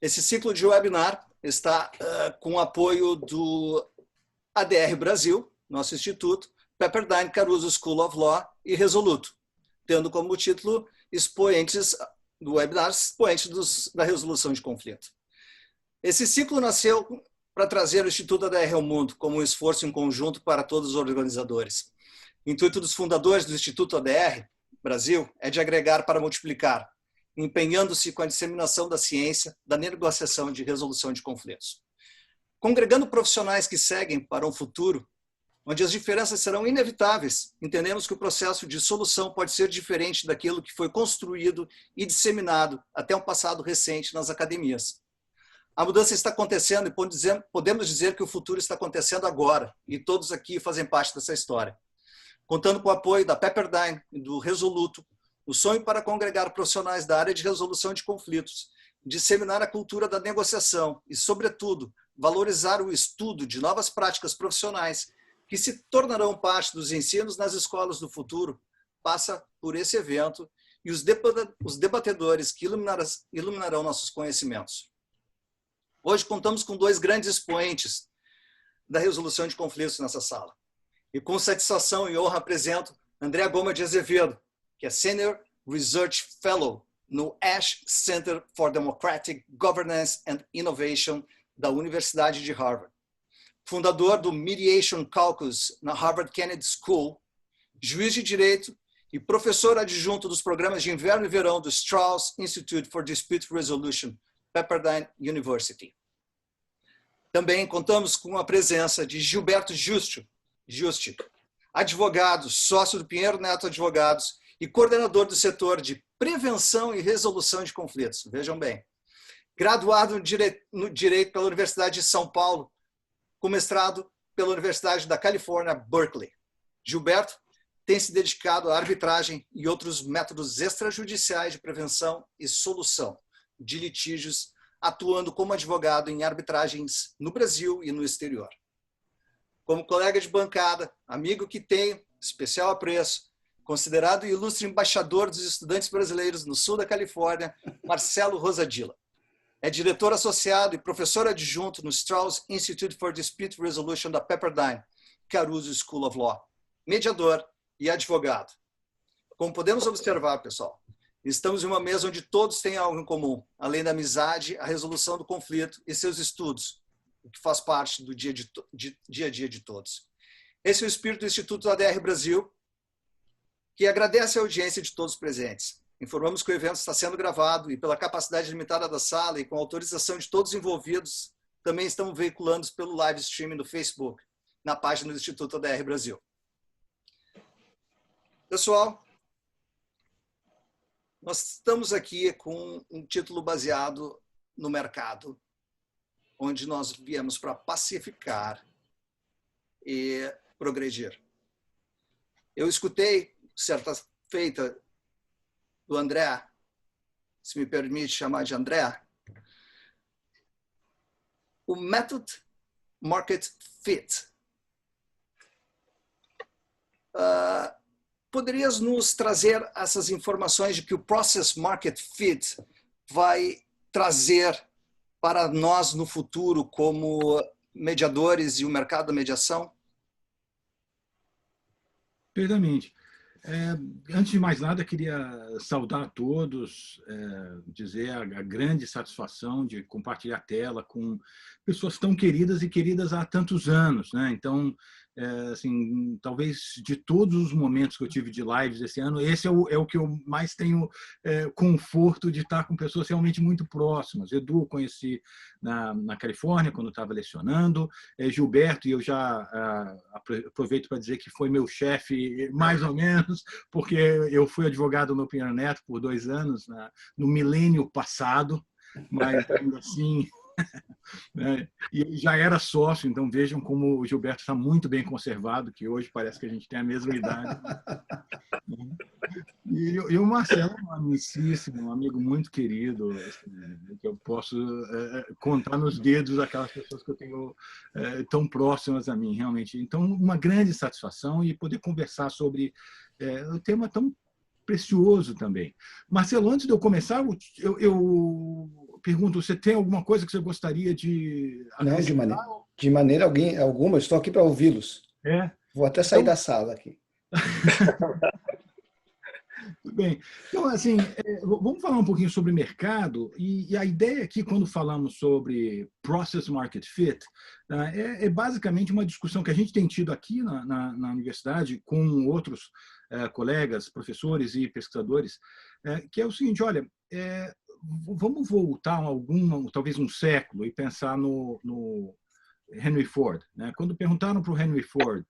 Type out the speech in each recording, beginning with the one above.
Esse ciclo de webinar está com o apoio do ADR Brasil, nosso instituto, Pepperdine Caruso School of Law e Resoluto, tendo como título expoentes do webinar, expoentes da resolução de conflito. Esse ciclo nasceu para trazer o Instituto ADR ao mundo como um esforço em conjunto para todos os organizadores. O intuito dos fundadores do Instituto ADR Brasil é de agregar para multiplicar, empenhando-se com a disseminação da ciência, da negociação e de resolução de conflitos. Congregando profissionais que seguem para um futuro onde as diferenças serão inevitáveis, entendemos que o processo de solução pode ser diferente daquilo que foi construído e disseminado até um passado recente nas academias. A mudança está acontecendo e podemos dizer que o futuro está acontecendo agora, e todos aqui fazem parte dessa história. Contando com o apoio da Pepperdine e do Resoluto, o sonho para congregar profissionais da área de resolução de conflitos, disseminar a cultura da negociação e, sobretudo, valorizar o estudo de novas práticas profissionais que se tornarão parte dos ensinos nas escolas do futuro, passa por esse evento e os debatedores que iluminarão nossos conhecimentos. Hoje contamos com dois grandes expoentes da resolução de conflitos nessa sala. E com satisfação e honra apresento Andréa Goma de Azevedo, que é Senior Research Fellow no Ash Center for Democratic Governance and Innovation da Universidade de Harvard. Fundador do Mediation Caucus na Harvard Kennedy School, juiz de direito e professor adjunto dos programas de inverno e verão do Strauss Institute for Dispute Resolution, Pepperdine University. Também contamos com a presença de Gilberto Juste, advogado, sócio do Pinheiro Neto Advogados e coordenador do setor de prevenção e resolução de conflitos. Vejam bem. Graduado no Direito pela Universidade de São Paulo, com mestrado pela Universidade da Califórnia, Berkeley. Gilberto tem se dedicado à arbitragem e outros métodos extrajudiciais de prevenção e solução de litígios, atuando como advogado em arbitragens no Brasil e no exterior. Como colega de bancada, amigo que tenho especial apreço, considerado ilustre embaixador dos estudantes brasileiros no sul da Califórnia, Marcelo Rosadilla. É diretor associado e professor adjunto no Strauss Institute for Dispute Resolution da Pepperdine Caruso School of Law, mediador e advogado. Como podemos observar, pessoal, estamos em uma mesa onde todos têm algo em comum, além da amizade, a resolução do conflito e seus estudos, o que faz parte do dia a dia de todos. Esse é o espírito do Instituto ADR Brasil, que agradece a audiência de todos presentes. Informamos que o evento está sendo gravado e, pela capacidade limitada da sala e com autorização de todos os envolvidos, também estamos veiculando pelo live streaming do Facebook, na página do Instituto ADR Brasil. Pessoal, nós estamos aqui com um título baseado no mercado, onde nós viemos para pacificar e progredir. Eu escutei, certa feita, do André, se me permite chamar de André, o Method Market Fit. Poderias nos trazer essas informações de que o Process Market Fit vai trazer para nós no futuro como mediadores e o mercado da mediação? Perfeitamente. Antes de mais nada, queria saudar a todos, dizer a grande satisfação de compartilhar a tela com pessoas tão queridas e queridas há tantos anos, né? Então, assim, talvez de todos os momentos que eu tive de lives esse ano, esse é o que eu mais tenho conforto de estar com pessoas realmente muito próximas. Edu eu conheci na Califórnia, quando eu estava lecionando. Gilberto, e eu já aproveito para dizer que foi meu chefe, mais ou menos, porque eu fui advogado no Pinheiro Neto por 2 anos, no milênio passado, mas ainda assim... E ele já era sócio, então vejam como o Gilberto está muito bem conservado, que hoje parece que a gente tem a mesma idade. E o Marcelo é um amicíssimo, um amigo muito querido, assim, que eu posso contar nos dedos aquelas pessoas que eu tenho tão próximas a mim, realmente. Então, uma grande satisfação e poder conversar sobre um tema tão precioso também. Marcelo, antes de eu começar, pergunto, você tem alguma coisa que você gostaria de Não, acrescentar? de maneira alguma, eu estou aqui para ouvi-los. É. Vou até sair Então, da sala aqui. tudo bem. Então, assim, vamos falar um pouquinho sobre mercado. E a ideia aqui, quando falamos sobre Process Market Fit, é basicamente uma discussão que a gente tem tido aqui na universidade com outros colegas, professores e pesquisadores, que é o seguinte, olha, vamos voltar talvez um século e pensar no Henry Ford. Né? Quando perguntaram para o Henry Ford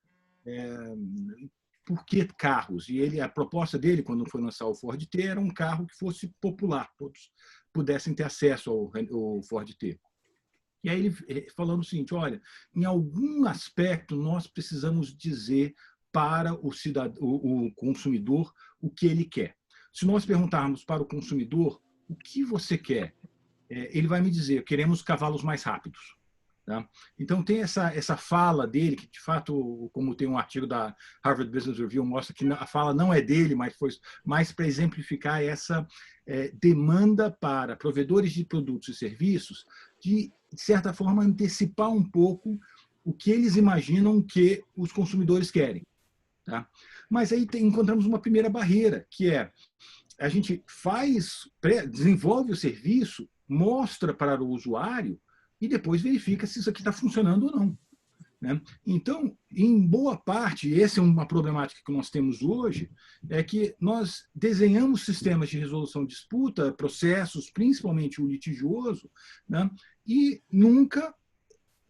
por que carros? E a proposta dele, quando foi lançar o Ford T, era um carro que fosse popular, todos pudessem ter acesso ao Ford T. E aí ele falando o seguinte, olha, em algum aspecto nós precisamos dizer para o consumidor o que ele quer. Se nós perguntarmos para o consumidor o que você quer, ele vai me dizer, queremos cavalos mais rápidos. Tá? Então, tem essa fala dele, que de fato, como tem um artigo da Harvard Business Review, mostra que a fala não é dele, mas foi mais para exemplificar essa demanda para provedores de produtos e serviços de certa forma, antecipar um pouco o que eles imaginam que os consumidores querem. Tá? Mas aí encontramos uma primeira barreira, que é a gente desenvolve o serviço, mostra para o usuário e depois verifica se isso aqui está funcionando ou não. Né? Então, em boa parte, essa é uma problemática que nós temos hoje, é que nós desenhamos sistemas de resolução de disputa, processos, principalmente o litigioso, né? E nunca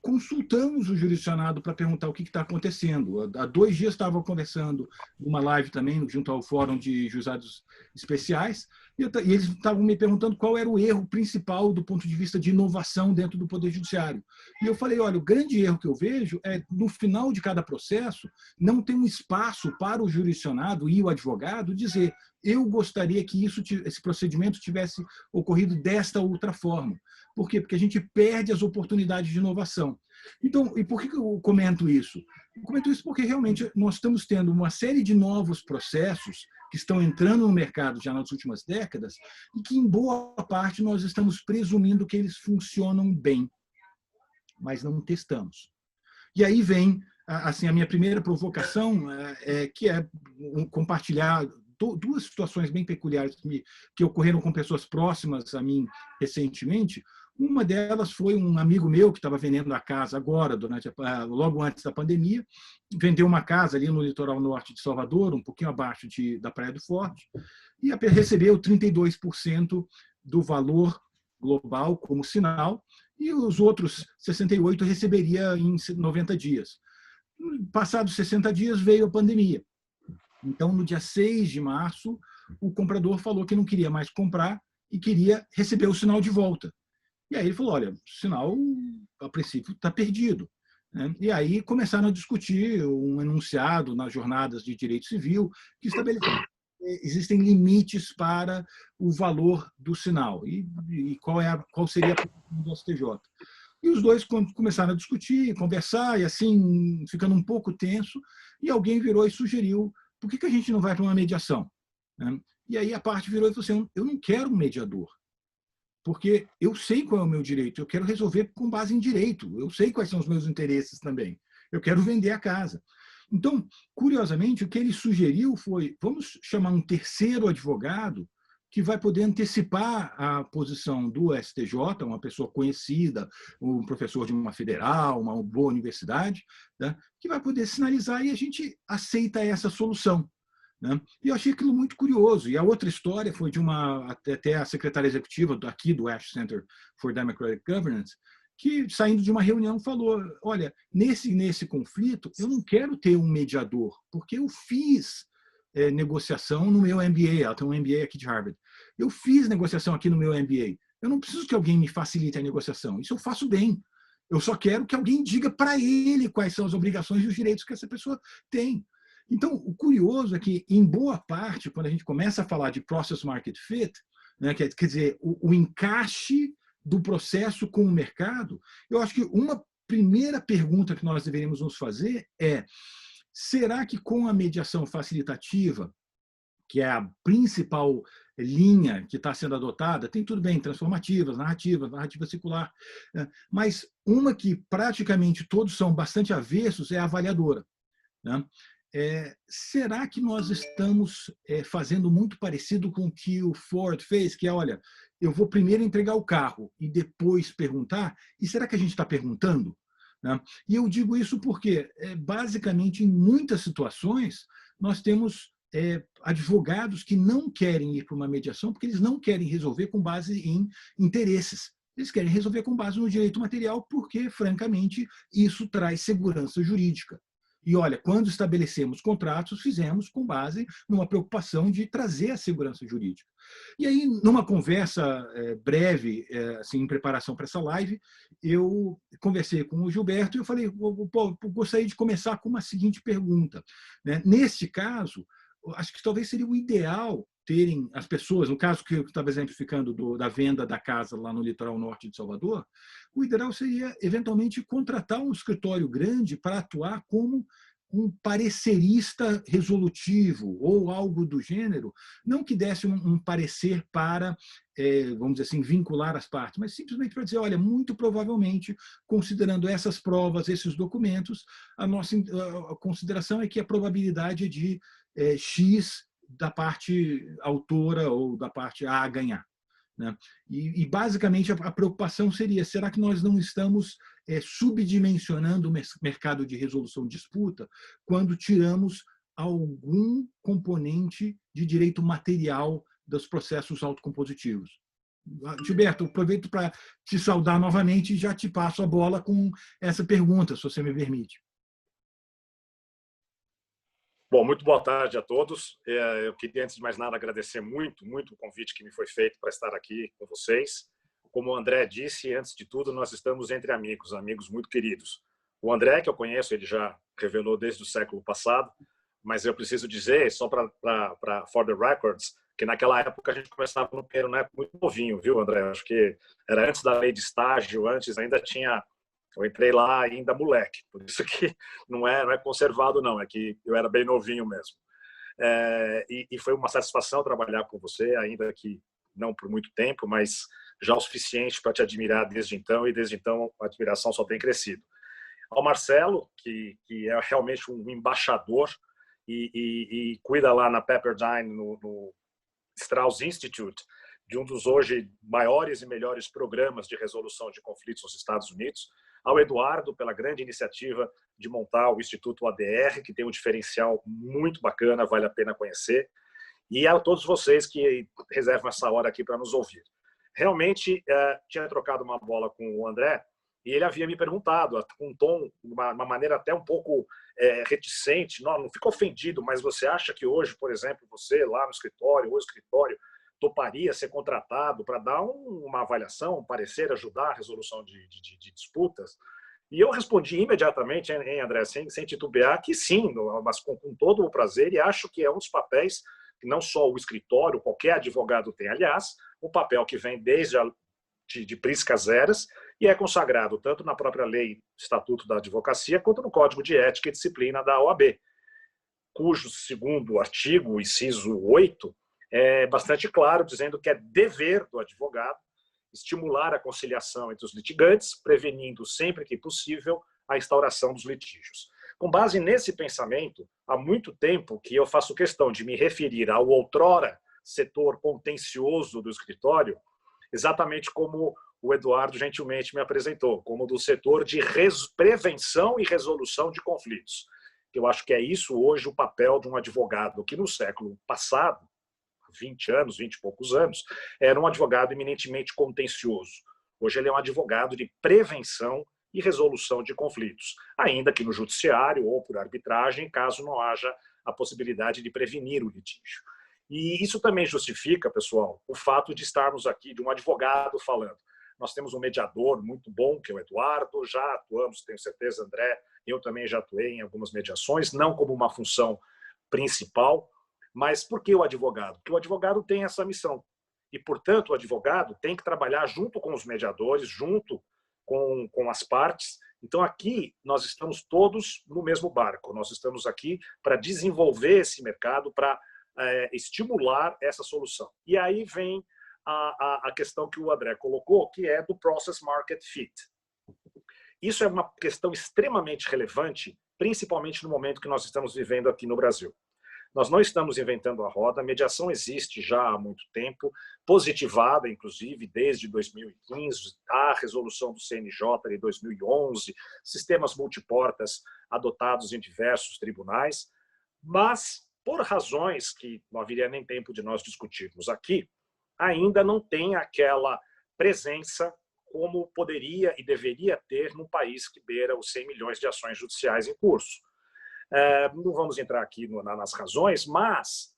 consultamos o jurisdicionado para perguntar o que está acontecendo. Há 2 dias estava conversando numa live também, junto ao Fórum de Juizados Especiais, e eles estavam me perguntando qual era o erro principal do ponto de vista de inovação dentro do Poder Judiciário. E eu falei, olha, o grande erro que eu vejo é, no final de cada processo, não tem um espaço para o jurisdicionado e o advogado dizer, eu gostaria que esse procedimento tivesse ocorrido desta outra forma. Por quê? Porque a gente perde as oportunidades de inovação. Então, e por que eu comento isso? Eu comento isso porque realmente nós estamos tendo uma série de novos processos que estão entrando no mercado já nas últimas décadas e que, em boa parte, nós estamos presumindo que eles funcionam bem, mas não testamos. E aí vem assim, a minha primeira provocação, que é compartilhar 2 situações bem peculiares que ocorreram com pessoas próximas a mim recentemente. Uma delas foi um amigo meu que estava vendendo a casa agora, logo antes da pandemia, vendeu uma casa ali no litoral norte de Salvador, um pouquinho abaixo da Praia do Forte, e recebeu 32% do valor global como sinal, e os outros 68% receberia em 90 dias. Passados 60 dias veio a pandemia. Então, no dia 6 de março, o comprador falou que não queria mais comprar e queria receber o sinal de volta. E aí ele falou, olha, o sinal, a princípio, está perdido. E aí começaram a discutir um enunciado nas jornadas de direito civil que estabeleceu que existem limites para o valor do sinal e qual seria a posição do STJ. E os dois começaram a discutir, conversar, e assim, ficando um pouco tenso, e alguém virou e sugeriu, por que a gente não vai para uma mediação? E aí a parte virou e falou assim, eu não quero um mediador, porque eu sei qual é o meu direito, eu quero resolver com base em direito, eu sei quais são os meus interesses também, eu quero vender a casa. Então, curiosamente, o que ele sugeriu foi, vamos chamar um terceiro advogado que vai poder antecipar a posição do STJ, uma pessoa conhecida, um professor de uma federal, uma boa universidade, né, que vai poder sinalizar e a gente aceita essa solução. Né? E eu achei aquilo muito curioso. E a outra história foi de até a secretária executiva aqui do Ash Center for Democratic Governance, que, saindo de uma reunião, falou, olha, nesse conflito, eu não quero ter um mediador, porque eu fiz negociação no meu MBA, ela tem um MBA aqui de Harvard, eu fiz negociação aqui no meu MBA, eu não preciso que alguém me facilite a negociação, isso eu faço bem, eu só quero que alguém diga para ele quais são as obrigações e os direitos que essa pessoa tem. Então, o curioso é que, em boa parte, quando a gente começa a falar de Process Market Fit, né, quer dizer, o encaixe do processo com o mercado, eu acho que uma primeira pergunta que nós deveríamos nos fazer é, será que com a mediação facilitativa, que é a principal linha que está sendo adotada, tem tudo bem, transformativas, narrativa circular, mas uma que praticamente todos são bastante avessos é a avaliadora, né? Será que nós estamos fazendo muito parecido com o que o Ford fez, que é, olha, eu vou primeiro entregar o carro e depois perguntar, e será que a gente está perguntando? Né? E eu digo isso porque, basicamente, em muitas situações, nós temos advogados que não querem ir para uma mediação porque eles não querem resolver com base em interesses. Eles querem resolver com base no direito material porque, francamente, isso traz segurança jurídica. E, olha, quando estabelecemos contratos, fizemos com base numa preocupação de trazer a segurança jurídica. E aí, numa conversa breve, assim, em preparação para essa live, eu conversei com o Gilberto e eu falei, gostaria de começar com uma seguinte pergunta. Né? Neste caso, acho que talvez seria o ideal terem as pessoas, no caso que eu estava exemplificando da venda da casa lá no litoral norte de Salvador, o ideal seria, eventualmente, contratar um escritório grande para atuar como um parecerista resolutivo ou algo do gênero, não que desse um parecer para, vamos dizer assim, vincular as partes, mas simplesmente para dizer, olha, muito provavelmente, considerando essas provas, esses documentos, a nossa consideração é que a probabilidade de X da parte autora ou da parte A ganhar. Né? E basicamente, a preocupação seria, será que nós não estamos subdimensionando o mercado de resolução de disputa quando tiramos algum componente de direito material dos processos autocompositivos? Gilberto, aproveito para te saudar novamente e já te passo a bola com essa pergunta, se você me permite. Bom, muito boa tarde a todos. Eu queria, antes de mais nada, agradecer muito o convite que me foi feito para estar aqui com vocês. Como o André disse, antes de tudo, nós estamos entre amigos muito queridos. O André, que eu conheço, ele já revelou desde o século passado, mas eu preciso dizer, só para for the records, que naquela época a gente começava no Pinheiro, né, muito novinho, viu, André? Acho que era antes da lei de estágio, antes ainda tinha... Eu entrei lá ainda moleque, por isso que não é conservado, não, é que eu era bem novinho mesmo. E foi uma satisfação trabalhar com você, ainda que não por muito tempo, mas já o suficiente para te admirar desde então, e desde então a admiração só tem crescido. Ao Marcelo, que é realmente um embaixador e cuida lá na Pepperdine, no Strauss Institute, de um dos hoje maiores e melhores programas de resolução de conflitos nos Estados Unidos, ao Eduardo, pela grande iniciativa de montar o Instituto ADR, que tem um diferencial muito bacana, vale a pena conhecer, e a todos vocês que reservam essa hora aqui para nos ouvir. Realmente, tinha trocado uma bola com o André, e ele havia me perguntado, com um tom, uma maneira até um pouco reticente, não fica ofendido, mas você acha que hoje, por exemplo, você lá no escritório, ou escritório, toparia ser contratado para dar uma avaliação, um parecer, ajudar a resolução de disputas? E eu respondi imediatamente, hein, André, sem titubear, que sim, mas com todo o prazer, e acho que é um dos papéis que não só o escritório, qualquer advogado tem, aliás, um papel que vem desde de priscas eras e é consagrado tanto na própria lei Estatuto da Advocacia quanto no Código de Ética e Disciplina da OAB, cujo segundo artigo, inciso 8, é bastante claro, dizendo que é dever do advogado estimular a conciliação entre os litigantes, prevenindo sempre que possível a instauração dos litígios. Com base nesse pensamento, há muito tempo que eu faço questão de me referir ao outrora setor contencioso do escritório, exatamente como o Eduardo gentilmente me apresentou, como do setor de prevenção e resolução de conflitos. Eu acho que é isso hoje o papel de um advogado que no século passado, 20 anos, 20 e poucos anos, era um advogado eminentemente contencioso. Hoje ele é um advogado de prevenção e resolução de conflitos, ainda que no judiciário ou por arbitragem, caso não haja a possibilidade de prevenir o litígio. E isso também justifica, pessoal, o fato de estarmos aqui, de um advogado falando. Nós temos um mediador muito bom, que é o Eduardo, já atuamos, tenho certeza, André, eu também já atuei em algumas mediações, não como uma função principal. Mas por que o advogado? Porque o advogado tem essa missão. E, portanto, o advogado tem que trabalhar junto com os mediadores, junto com as partes. Então, aqui, nós estamos todos no mesmo barco. Nós estamos aqui para desenvolver esse mercado, para estimular essa solução. E aí vem a questão que o André colocou, que é do Process Market Fit. Isso é uma questão extremamente relevante, principalmente no momento que nós estamos vivendo aqui no Brasil. Nós não estamos inventando a roda, a mediação existe já há muito tempo, positivada, inclusive, desde 2015, a resolução do CNJ de 2011, sistemas multiportas adotados em diversos tribunais, mas, por razões que não haveria nem tempo de nós discutirmos aqui, ainda não tem aquela presença como poderia e deveria ter num país que beira os 100 milhões de ações judiciais em curso. Não vamos entrar aqui nas razões, mas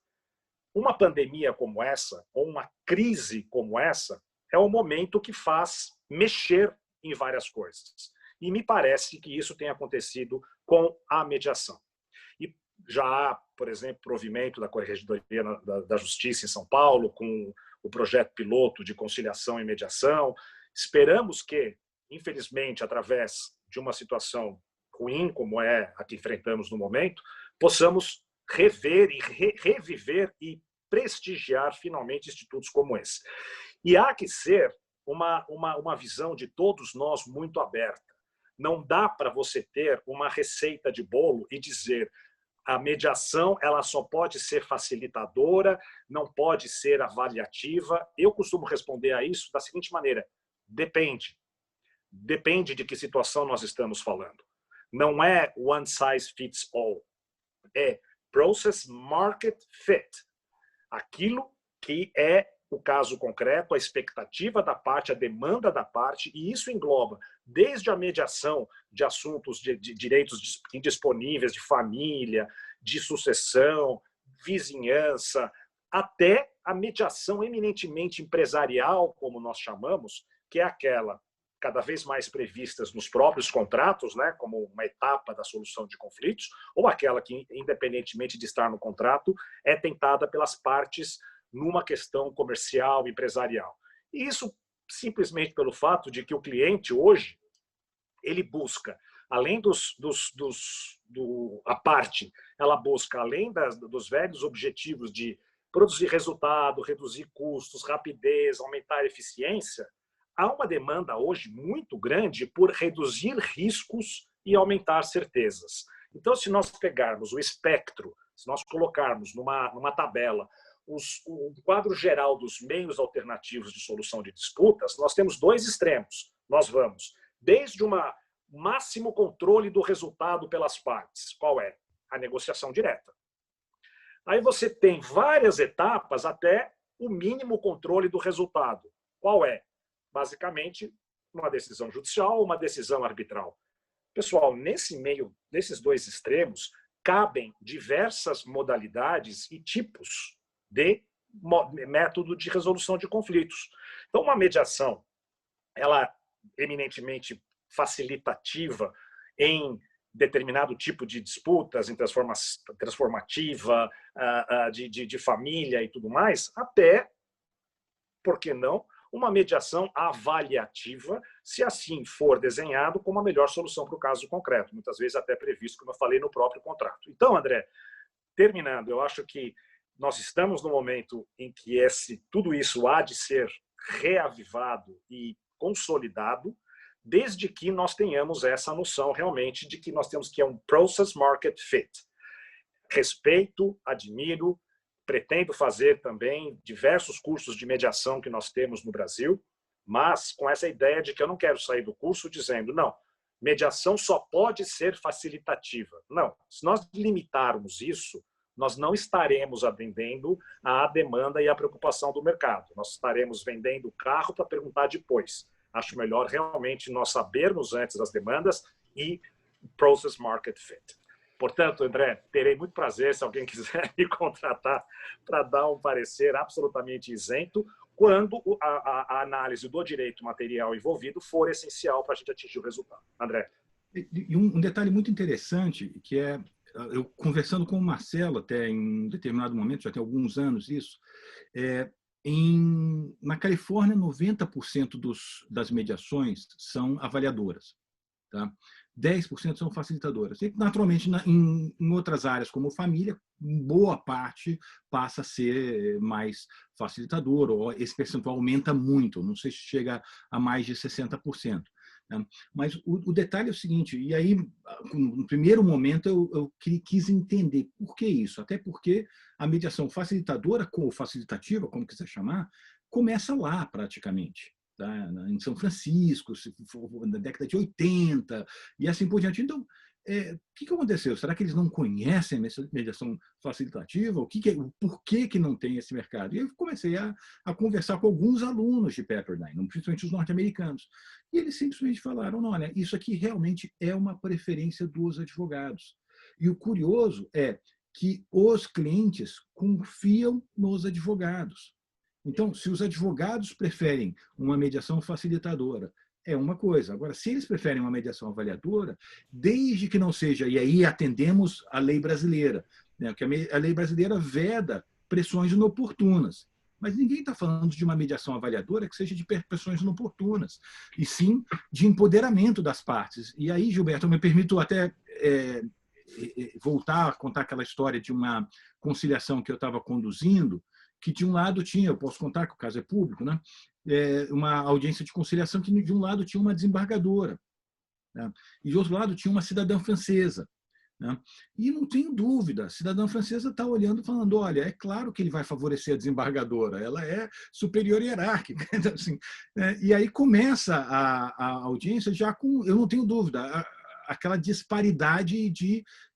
uma pandemia como essa, ou uma crise como essa, é o momento que faz mexer em várias coisas. E me parece que isso tem acontecido com a mediação. E já há, por exemplo, provimento da Corregedoria da Justiça em São Paulo, com o projeto piloto de conciliação e mediação. Esperamos que, infelizmente, através de uma situação ruim, como é a que enfrentamos no momento, possamos rever e reviver e prestigiar, finalmente, institutos como esse. E há que ser uma visão de todos nós muito aberta. Não dá para você ter uma receita de bolo e dizer a mediação ela só pode ser facilitadora, não pode ser avaliativa. Eu costumo responder a isso da seguinte maneira: depende. Depende de que situação nós estamos falando. Não é one size fits all. É process market fit. Aquilo que é o caso concreto, a expectativa da parte, a demanda da parte, e isso engloba desde a mediação de assuntos de direitos indisponíveis, de família, de sucessão, vizinhança, até a mediação eminentemente empresarial, como nós chamamos, que é aquela cada vez mais previstas nos próprios contratos, né, como uma etapa da solução de conflitos, ou aquela que, independentemente de estar no contrato, é tentada pelas partes numa questão comercial, empresarial. E isso simplesmente pelo fato de que o cliente hoje ele busca, além a parte, ela busca, além dos velhos objetivos de produzir resultado, reduzir custos, rapidez, aumentar a eficiência, há uma demanda hoje muito grande por reduzir riscos e aumentar certezas. Então, se nós pegarmos o espectro, se nós colocarmos numa tabela o quadro geral dos meios alternativos de solução de disputas, nós temos dois extremos. Nós vamos desde máximo controle do resultado pelas partes. Qual é? A negociação direta. Aí você tem várias etapas até o mínimo controle do resultado. Qual é? Basicamente, uma decisão judicial ou uma decisão arbitral. Pessoal, nesse meio, nesses dois extremos, cabem diversas modalidades e tipos de método de resolução de conflitos. Então, uma mediação, ela é eminentemente facilitativa em determinado tipo de disputas, em transformativa, de família e tudo mais, até, por que não, uma mediação avaliativa, se assim for desenhado como a melhor solução para o caso concreto, muitas vezes até previsto, como eu falei, no próprio contrato. Então, André, terminando, eu acho que nós estamos no momento em que tudo isso há de ser reavivado e consolidado, desde que nós tenhamos essa noção realmente de que nós temos que é um process market fit. Respeito, admiro, pretendo fazer também diversos cursos de mediação que nós temos no Brasil, mas com essa ideia de que eu não quero sair do curso dizendo, não, mediação só pode ser facilitativa. Não, se nós limitarmos isso, nós não estaremos atendendo à demanda e à preocupação do mercado. Nós estaremos vendendo o carro para perguntar depois. Acho melhor realmente nós sabermos antes das demandas e process market fit. Portanto, André, terei muito prazer se alguém quiser me contratar para dar um parecer absolutamente isento quando a análise do direito material envolvido for essencial para a gente atingir o resultado. André. E um detalhe muito interessante, que é, eu conversando com o Marcelo até em um determinado momento, já tem alguns anos isso, na Califórnia, 90% das mediações são avaliadoras. Tá? 10% são facilitadoras. E, naturalmente, em outras áreas, como família, boa parte passa a ser mais facilitador, ou esse percentual aumenta muito, não sei se chega a mais de 60%. Né? Mas o detalhe é o seguinte, e aí, no primeiro momento, eu quis entender por que isso, até porque a mediação facilitadora, ou facilitativa, como quiser chamar, começa lá, praticamente. Tá? Em São Francisco, na década de 80, e assim por diante. Então, o que aconteceu? Será que eles não conhecem a mediação facilitativa? Por que não tem esse mercado? E eu comecei a conversar com alguns alunos de Pepperdine, principalmente os norte-americanos. E eles simplesmente falaram, olha, isso aqui realmente é uma preferência dos advogados. E o curioso é que os clientes confiam nos advogados. Então, se os advogados preferem uma mediação facilitadora, é uma coisa. Agora, se eles preferem uma mediação avaliadora, desde que não seja, e aí atendemos a lei brasileira, né, que a lei brasileira veda pressões inoportunas. Mas ninguém está falando de uma mediação avaliadora que seja de pressões inoportunas, e sim de empoderamento das partes. E aí, Gilberto, eu me permito até voltar a contar aquela história de uma conciliação que eu estava conduzindo, que de um lado tinha, eu posso contar que o caso é público, né? Uma audiência de conciliação que de um lado tinha uma desembargadora, né? E de outro lado tinha uma cidadã francesa. Né? E não tenho dúvida, a cidadã francesa está olhando e falando, olha, é claro que ele vai favorecer a desembargadora, ela é superior hierárquica. Então, assim, e aí começa a audiência já com, eu não tenho dúvida, aquela disparidade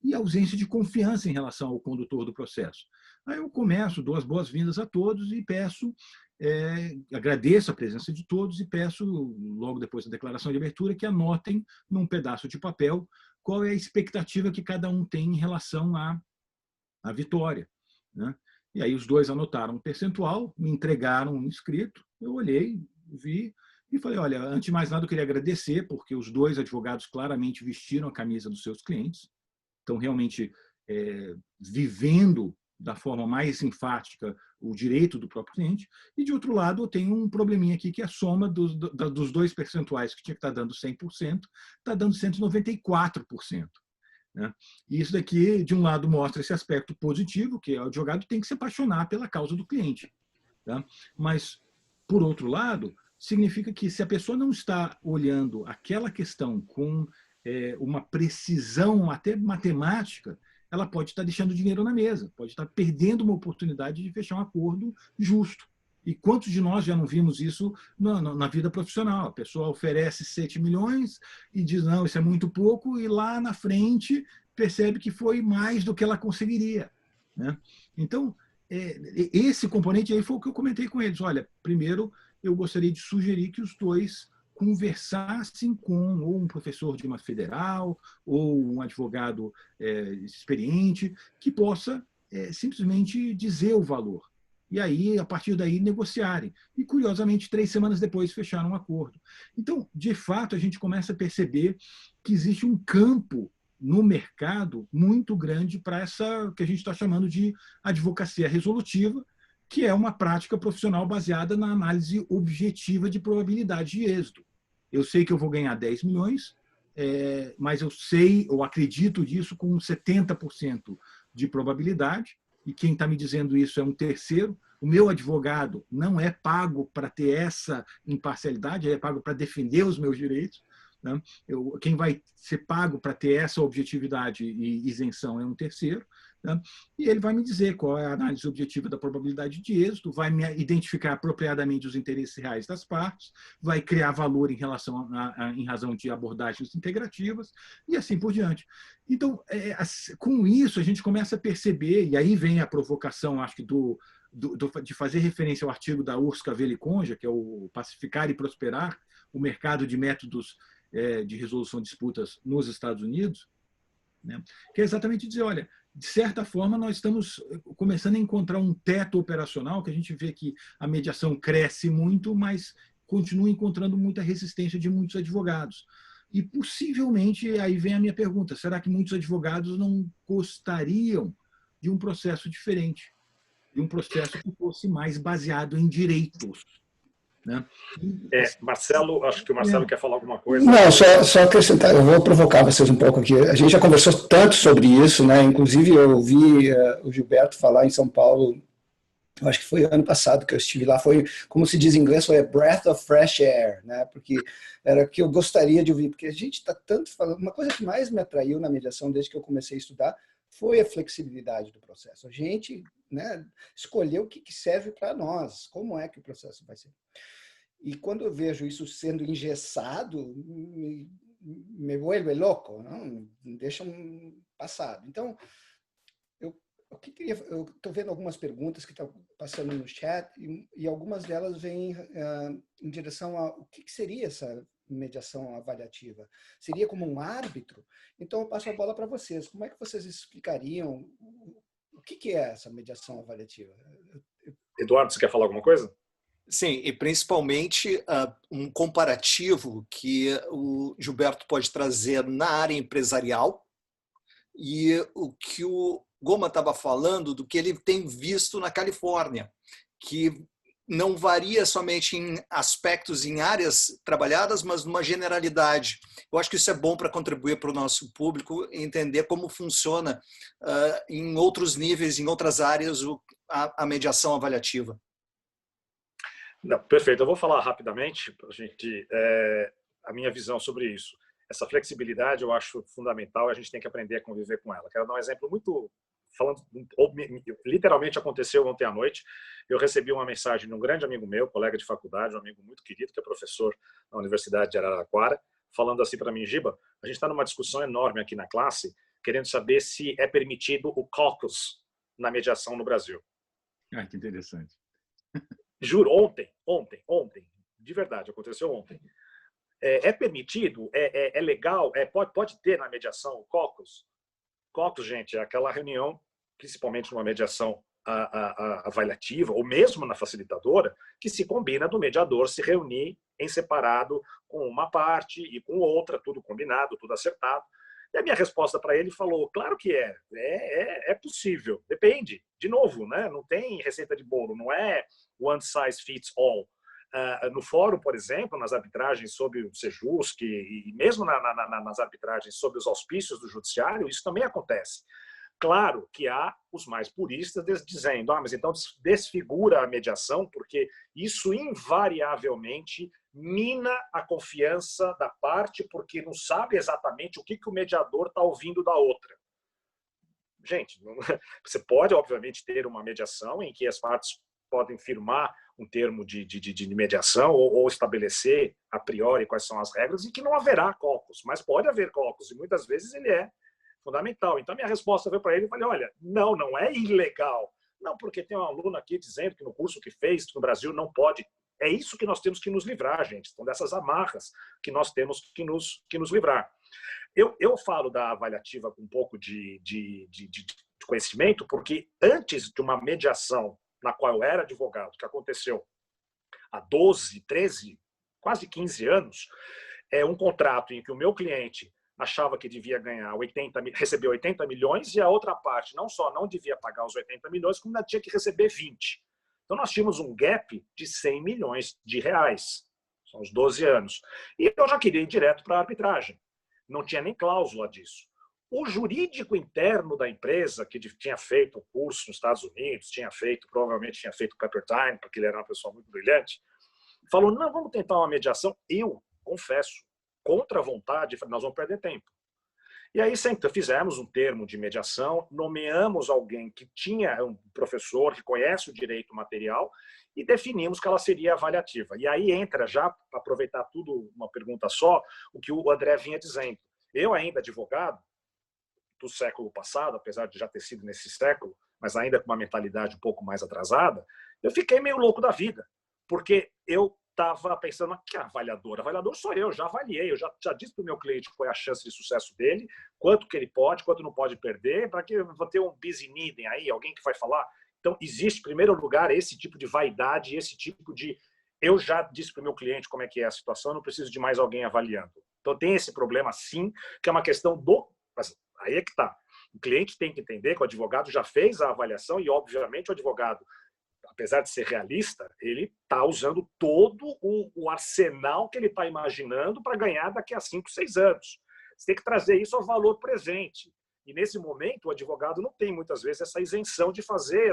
e ausência de confiança em relação ao condutor do processo. Aí eu começo, dou as boas-vindas a todos e peço, agradeço a presença de todos e peço, logo depois da declaração de abertura, que anotem num pedaço de papel qual é a expectativa que cada um tem em relação à vitória. Né? E aí os dois anotaram um percentual, me entregaram um escrito, eu olhei, vi e falei, olha, antes de mais nada eu queria agradecer, porque os dois advogados claramente vestiram a camisa dos seus clientes, estão realmente vivendo da forma mais enfática o direito do próprio cliente, e de outro lado eu tenho um probleminha aqui que é a soma dos dois percentuais que tinha que estar dando 100%, está dando 194%. Né? E isso daqui, de um lado, mostra esse aspecto positivo, que o advogado tem que se apaixonar pela causa do cliente. Tá? Mas, por outro lado, significa que se a pessoa não está olhando aquela questão com uma precisão até matemática, ela pode estar deixando dinheiro na mesa, pode estar perdendo uma oportunidade de fechar um acordo justo. E quantos de nós já não vimos isso na vida profissional? A pessoa oferece 7 milhões e diz, não, isso é muito pouco, e lá na frente percebe que foi mais do que ela conseguiria. Né? Então, esse componente aí foi o que eu comentei com eles. Olha, primeiro, eu gostaria de sugerir que os dois conversassem com ou um professor de uma federal ou um advogado experiente que possa simplesmente dizer o valor. E aí, a partir daí, negociarem. E, curiosamente, 3 semanas depois, fecharam um acordo. Então, de fato, a gente começa a perceber que existe um campo no mercado muito grande para essa que a gente está chamando de advocacia resolutiva, que é uma prática profissional baseada na análise objetiva de probabilidade de êxito. Eu sei que eu vou ganhar 10 milhões, mas eu acredito disso com 70% de probabilidade, e quem está me dizendo isso é um terceiro. O meu advogado não é pago para ter essa imparcialidade, ele é pago para defender os meus direitos. Né? Quem vai ser pago para ter essa objetividade e isenção é um terceiro. Né? E ele vai me dizer qual é a análise objetiva da probabilidade de êxito, vai me identificar apropriadamente os interesses reais das partes, vai criar valor em razão de abordagens integrativas e assim por diante. Então, com isso, a gente começa a perceber, e aí vem a provocação, acho que de fazer referência ao artigo da Urs Cavalli-Conja, que é o Pacificar e Prosperar, o mercado de métodos de resolução de disputas nos Estados Unidos, né? Que é exatamente dizer, olha, de certa forma nós estamos começando a encontrar um teto operacional, que a gente vê que a mediação cresce muito, mas continua encontrando muita resistência de muitos advogados. E possivelmente, aí vem a minha pergunta, será que muitos advogados não gostariam de um processo diferente? De um processo que fosse mais baseado em direitos, né? Marcelo, acho que o Marcelo quer falar alguma coisa. Não, só acrescentar, eu vou provocar vocês um pouco aqui. A gente já conversou tanto sobre isso, né? Inclusive eu ouvi o Gilberto falar em São Paulo, eu acho que foi ano passado que eu estive lá, foi, como se diz em inglês, foi a breath of fresh air, né? Porque era o que eu gostaria de ouvir, porque a gente está tanto falando, uma coisa que mais me atraiu na mediação desde que eu comecei a estudar foi a flexibilidade do processo. A gente, né, escolheu o que serve para nós, como é que o processo vai ser. E quando eu vejo isso sendo engessado, me vuelve louco, não? Me deixa passado. Então, eu estou vendo algumas perguntas que estão passando no chat e algumas delas vêm em direção a o que seria essa mediação avaliativa. Seria como um árbitro? Então, eu passo a bola para vocês. Como é que vocês explicariam o que é essa mediação avaliativa? Eduardo, você quer falar alguma coisa? Sim, e principalmente um comparativo que o Gilberto pode trazer na área empresarial e o que o Goma estava falando do que ele tem visto na Califórnia, que não varia somente em aspectos, em áreas trabalhadas, mas numa generalidade. Eu acho que isso é bom para contribuir para o nosso público entender como funciona em outros níveis, em outras áreas, a mediação avaliativa. Não, perfeito. Eu vou falar rapidamente para a gente a minha visão sobre isso. Essa flexibilidade eu acho fundamental. A gente tem que aprender a conviver com ela. Quero dar um exemplo muito falando, literalmente aconteceu ontem à noite. Eu recebi uma mensagem de um grande amigo meu, colega de faculdade, um amigo muito querido que é professor na Universidade de Araraquara, falando assim para mim: Giba, a gente está numa discussão enorme aqui na classe, querendo saber se é permitido o caucus na mediação no Brasil. Ah, que interessante. Juro, ontem, de verdade, aconteceu ontem. É permitido? É legal? Pode ter na mediação o caucus? Caucus, gente, é aquela reunião, principalmente numa mediação avaliativa, ou mesmo na facilitadora, que se combina do mediador se reunir em separado com uma parte e com outra, tudo combinado, tudo acertado. E a minha resposta para ele falou: claro que é possível, depende. De novo, né? Não tem receita de bolo, não é one size fits all. No fórum, por exemplo, nas arbitragens sobre o Sejusc e mesmo nas arbitragens sobre os auspícios do judiciário, isso também acontece. Claro que há os mais puristas dizendo: mas então desfigura a mediação, porque isso invariavelmente mina a confiança da parte, porque não sabe exatamente o que o mediador está ouvindo da outra. Gente, você pode, obviamente, ter uma mediação em que as partes podem firmar um termo de mediação ou estabelecer a priori quais são as regras e que não haverá caucus, mas pode haver caucus e muitas vezes ele é fundamental. Então, minha resposta veio para ele e falei: olha, não é ilegal. Não, porque tem um aluno aqui dizendo que no curso que fez no Brasil não pode. É isso que nós temos que nos livrar, gente. São dessas amarras que nós temos que nos livrar. Eu falo da avaliativa com um pouco de conhecimento, porque antes de uma mediação na qual eu era advogado, que aconteceu há 12, 13, quase 15 anos, um contrato em que o meu cliente achava que devia ganhar receber 80 milhões e a outra parte não só não devia pagar os 80 milhões, como ainda tinha que receber 20. Então nós tínhamos um gap de 100 milhões de reais. São os 12 anos. E eu já queria ir direto para a arbitragem. Não tinha nem cláusula disso. O jurídico interno da empresa, que tinha feito o curso nos Estados Unidos, provavelmente tinha feito o Pepperdine, porque ele era uma pessoa muito brilhante, falou: não, vamos tentar uma mediação. Eu, confesso, contra a vontade, nós vamos perder tempo. E aí sempre fizemos um termo de mediação, nomeamos alguém que tinha um professor que conhece o direito material e definimos que ela seria avaliativa. E aí entra já, para aproveitar tudo uma pergunta só, o que o André vinha dizendo. Eu ainda advogado do século passado, apesar de já ter sido nesse século, mas ainda com uma mentalidade um pouco mais atrasada, eu fiquei meio louco da vida, porque eu estava pensando: que avaliador sou eu, já avaliei, eu já disse para o meu cliente qual é a chance de sucesso dele, quanto que ele pode, quanto não pode perder, para que eu vou ter um bis in idem aí, alguém que vai falar. Então, existe, em primeiro lugar, esse tipo de vaidade, esse tipo de: eu já disse para o meu cliente como é que é a situação, não preciso de mais alguém avaliando. Então, tem esse problema, sim, que é uma questão Mas aí é que está. O cliente tem que entender que o advogado já fez a avaliação e, obviamente, o advogado, apesar de ser realista, ele está usando todo o arsenal que ele está imaginando para ganhar daqui a 5, 6 anos. Você tem que trazer isso ao valor presente. E, nesse momento, o advogado não tem, muitas vezes, essa isenção de fazer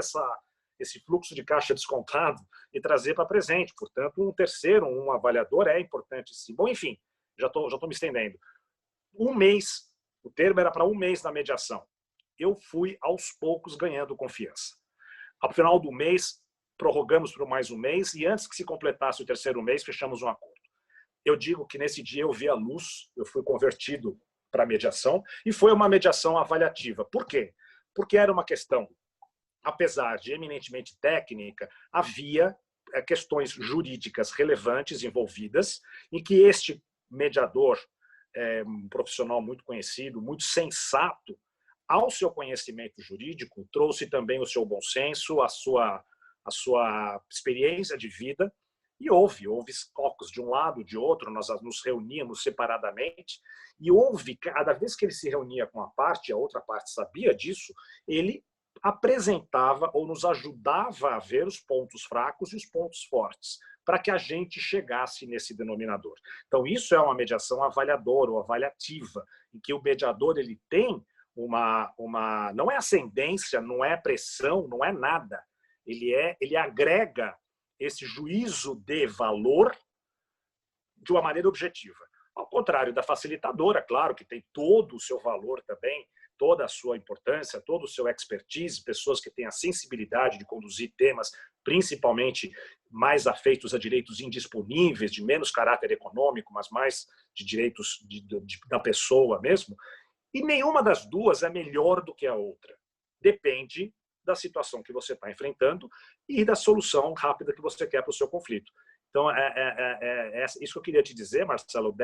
esse fluxo de caixa descontado e trazer para presente. Portanto, um terceiro, um avaliador é importante, sim. Bom, enfim, já tô me estendendo. Um mês, o termo era para um mês na mediação. Eu fui, aos poucos, ganhando confiança. Ao final do mês, prorrogamos por mais um mês e, antes que se completasse o terceiro mês, fechamos um acordo. Eu digo que, nesse dia, eu vi a luz, eu fui convertido para a mediação, e foi uma mediação avaliativa. Por quê? Porque era uma questão, apesar de eminentemente técnica, havia questões jurídicas relevantes envolvidas, em que este mediador, um profissional muito conhecido, muito sensato, ao seu conhecimento jurídico, trouxe também o seu bom senso, a sua experiência de vida, e houve escocos de um lado, de outro, nós nos reuníamos separadamente, e cada vez que ele se reunia com a outra parte sabia disso, ele apresentava ou nos ajudava a ver os pontos fracos e os pontos fortes, para que a gente chegasse nesse denominador. Então, isso é uma mediação avaliadora ou avaliativa, em que o mediador ele tem não é ascendência, não é pressão, não é nada. Ele agrega esse juízo de valor de uma maneira objetiva. Ao contrário da facilitadora, claro, que tem todo o seu valor também, toda a sua importância, todo o seu expertise, pessoas que têm a sensibilidade de conduzir temas, principalmente mais afeitos a direitos indisponíveis, de menos caráter econômico, mas mais de direitos da pessoa mesmo. E nenhuma das duas é melhor do que a outra. Depende da situação que você está enfrentando e da solução rápida que você quer para o seu conflito. Então, é isso que eu queria te dizer, Marcelo.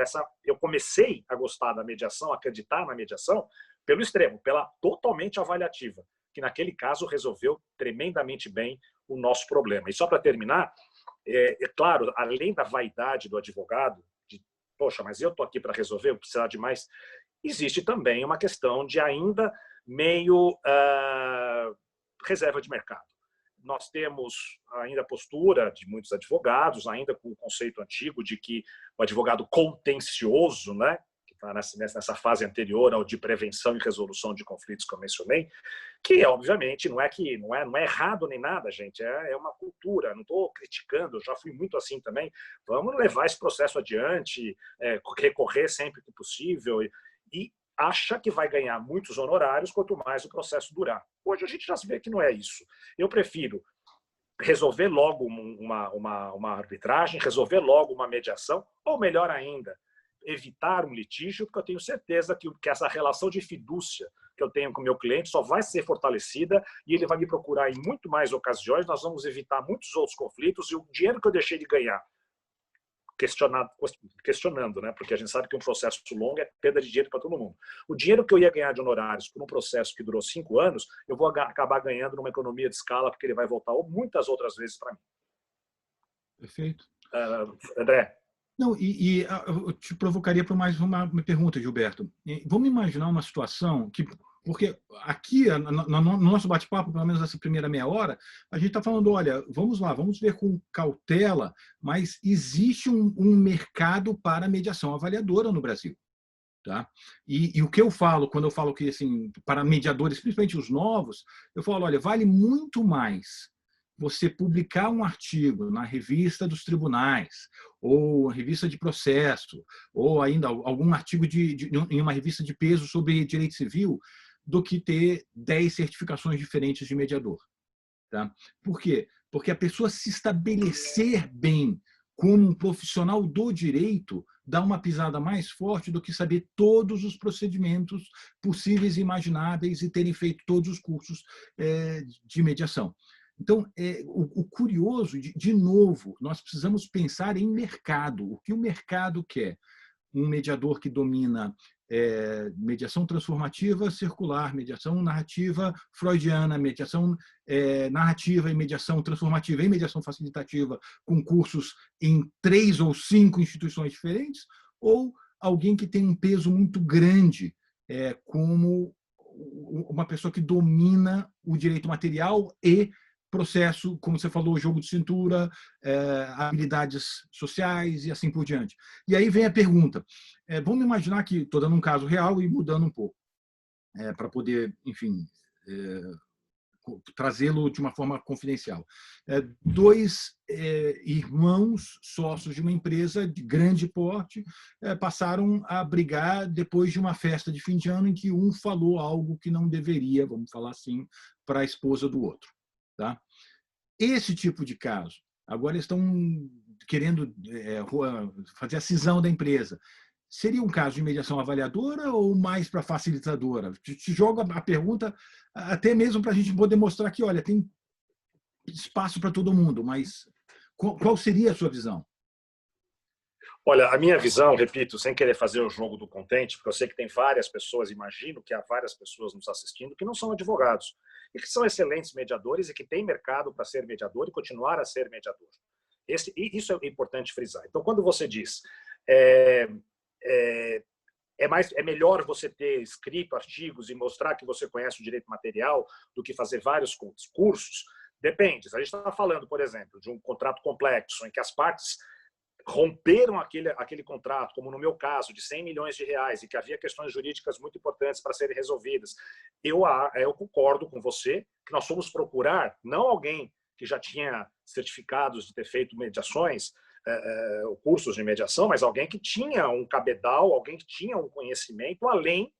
Eu comecei a gostar da mediação, a acreditar na mediação, pelo extremo, pela totalmente avaliativa, que naquele caso resolveu tremendamente bem o nosso problema. E só para terminar, claro, além da vaidade do advogado, de, poxa, mas eu estou aqui para resolver, eu precisar de mais, existe também uma questão de ainda meio reserva de mercado. Nós temos ainda a postura de muitos advogados, ainda com o conceito antigo de que o advogado contencioso, né, que está nessa fase anterior ao de prevenção e resolução de conflitos que eu mencionei, que obviamente não é errado nem nada, gente, é uma cultura, não estou criticando, eu já fui muito assim também. Vamos levar esse processo adiante, recorrer sempre que possível e acha que vai ganhar muitos honorários quanto mais o processo durar. Hoje a gente já se vê que não é isso. Eu prefiro resolver logo uma arbitragem, resolver logo uma mediação, ou melhor ainda, evitar um litígio, porque eu tenho certeza que essa relação de fidúcia que eu tenho com o meu cliente só vai ser fortalecida e ele vai me procurar em muito mais ocasiões, nós vamos evitar muitos outros conflitos e o dinheiro que eu deixei de ganhar questionando, né? Porque a gente sabe que um processo longo é perda de dinheiro para todo mundo. O dinheiro que eu ia ganhar de honorários por um processo que durou 5 anos, eu vou acabar ganhando numa economia de escala, porque ele vai voltar muitas outras vezes para mim. Perfeito. André? Não, eu te provocaria para mais uma pergunta, Gilberto. Vamos imaginar uma situação que... Porque aqui, no nosso bate-papo, pelo menos essa primeira meia hora, a gente está falando, olha, vamos lá, vamos ver com cautela, mas existe um mercado para mediação avaliadora no Brasil. Tá? E o que eu falo, quando eu falo que, assim, para mediadores, principalmente os novos, eu falo, olha, vale muito mais você publicar um artigo na revista dos tribunais, ou revista de processo, ou ainda algum artigo em uma revista de peso sobre direito civil, do que ter 10 certificações diferentes de mediador. Tá? Por quê? Porque a pessoa se estabelecer bem como um profissional do direito dá uma pisada mais forte do que saber todos os procedimentos possíveis e imagináveis e terem feito todos os cursos de mediação. Então, o curioso, de novo, nós precisamos pensar em mercado. O que o mercado quer? Um mediador que domina mediação transformativa circular, mediação narrativa freudiana, mediação narrativa e mediação transformativa e mediação facilitativa com cursos em 3 ou 5 instituições diferentes, ou alguém que tem um peso muito grande como uma pessoa que domina o direito material e processo, como você falou, jogo de cintura, habilidades sociais e assim por diante. E aí vem a pergunta. Vamos imaginar que estou dando um caso real e mudando um pouco, para poder, enfim, trazê-lo de uma forma confidencial. Dois irmãos, sócios de uma empresa de grande porte, passaram a brigar depois de uma festa de fim de ano em que um falou algo que não deveria, vamos falar assim, para a esposa do outro. Tá? Esse tipo de caso, agora estão querendo fazer a cisão da empresa. Seria um caso de mediação avaliadora ou mais para facilitadora? Te jogo a pergunta até mesmo para a gente poder mostrar que, olha, tem espaço para todo mundo, mas qual seria a sua visão? Olha, a minha visão, repito, sem querer fazer o jogo do contente, porque eu sei que tem várias pessoas, imagino que há várias pessoas nos assistindo que não são advogados e que são excelentes mediadores e que têm mercado para ser mediador e continuar a ser mediador. Isso é importante frisar. Então, quando você diz é melhor você ter escrito artigos e mostrar que você conhece o direito material do que fazer vários cursos, depende. Se a gente está falando, por exemplo, de um contrato complexo em que as partes romperam aquele contrato, como no meu caso, de 100 milhões de reais, e que havia questões jurídicas muito importantes para serem resolvidas, eu concordo com você que nós fomos procurar não alguém que já tinha certificados de ter feito mediações, cursos de mediação, mas alguém que tinha um cabedal, alguém que tinha um conhecimento, além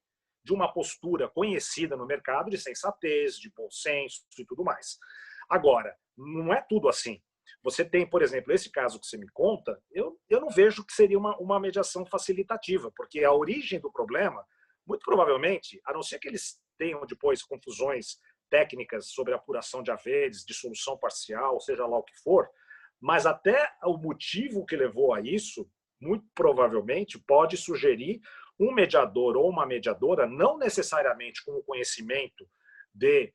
de uma postura conhecida no mercado de sensatez, de bom senso e tudo mais. Agora, não é tudo assim. Você tem, por exemplo, esse caso que você me conta, eu não vejo que seria uma mediação facilitativa, porque a origem do problema, muito provavelmente, a não ser que eles tenham depois confusões técnicas sobre apuração de haveres, dissolução parcial, seja lá o que for, mas até o motivo que levou a isso, muito provavelmente, pode sugerir um mediador ou uma mediadora, não necessariamente com o conhecimento de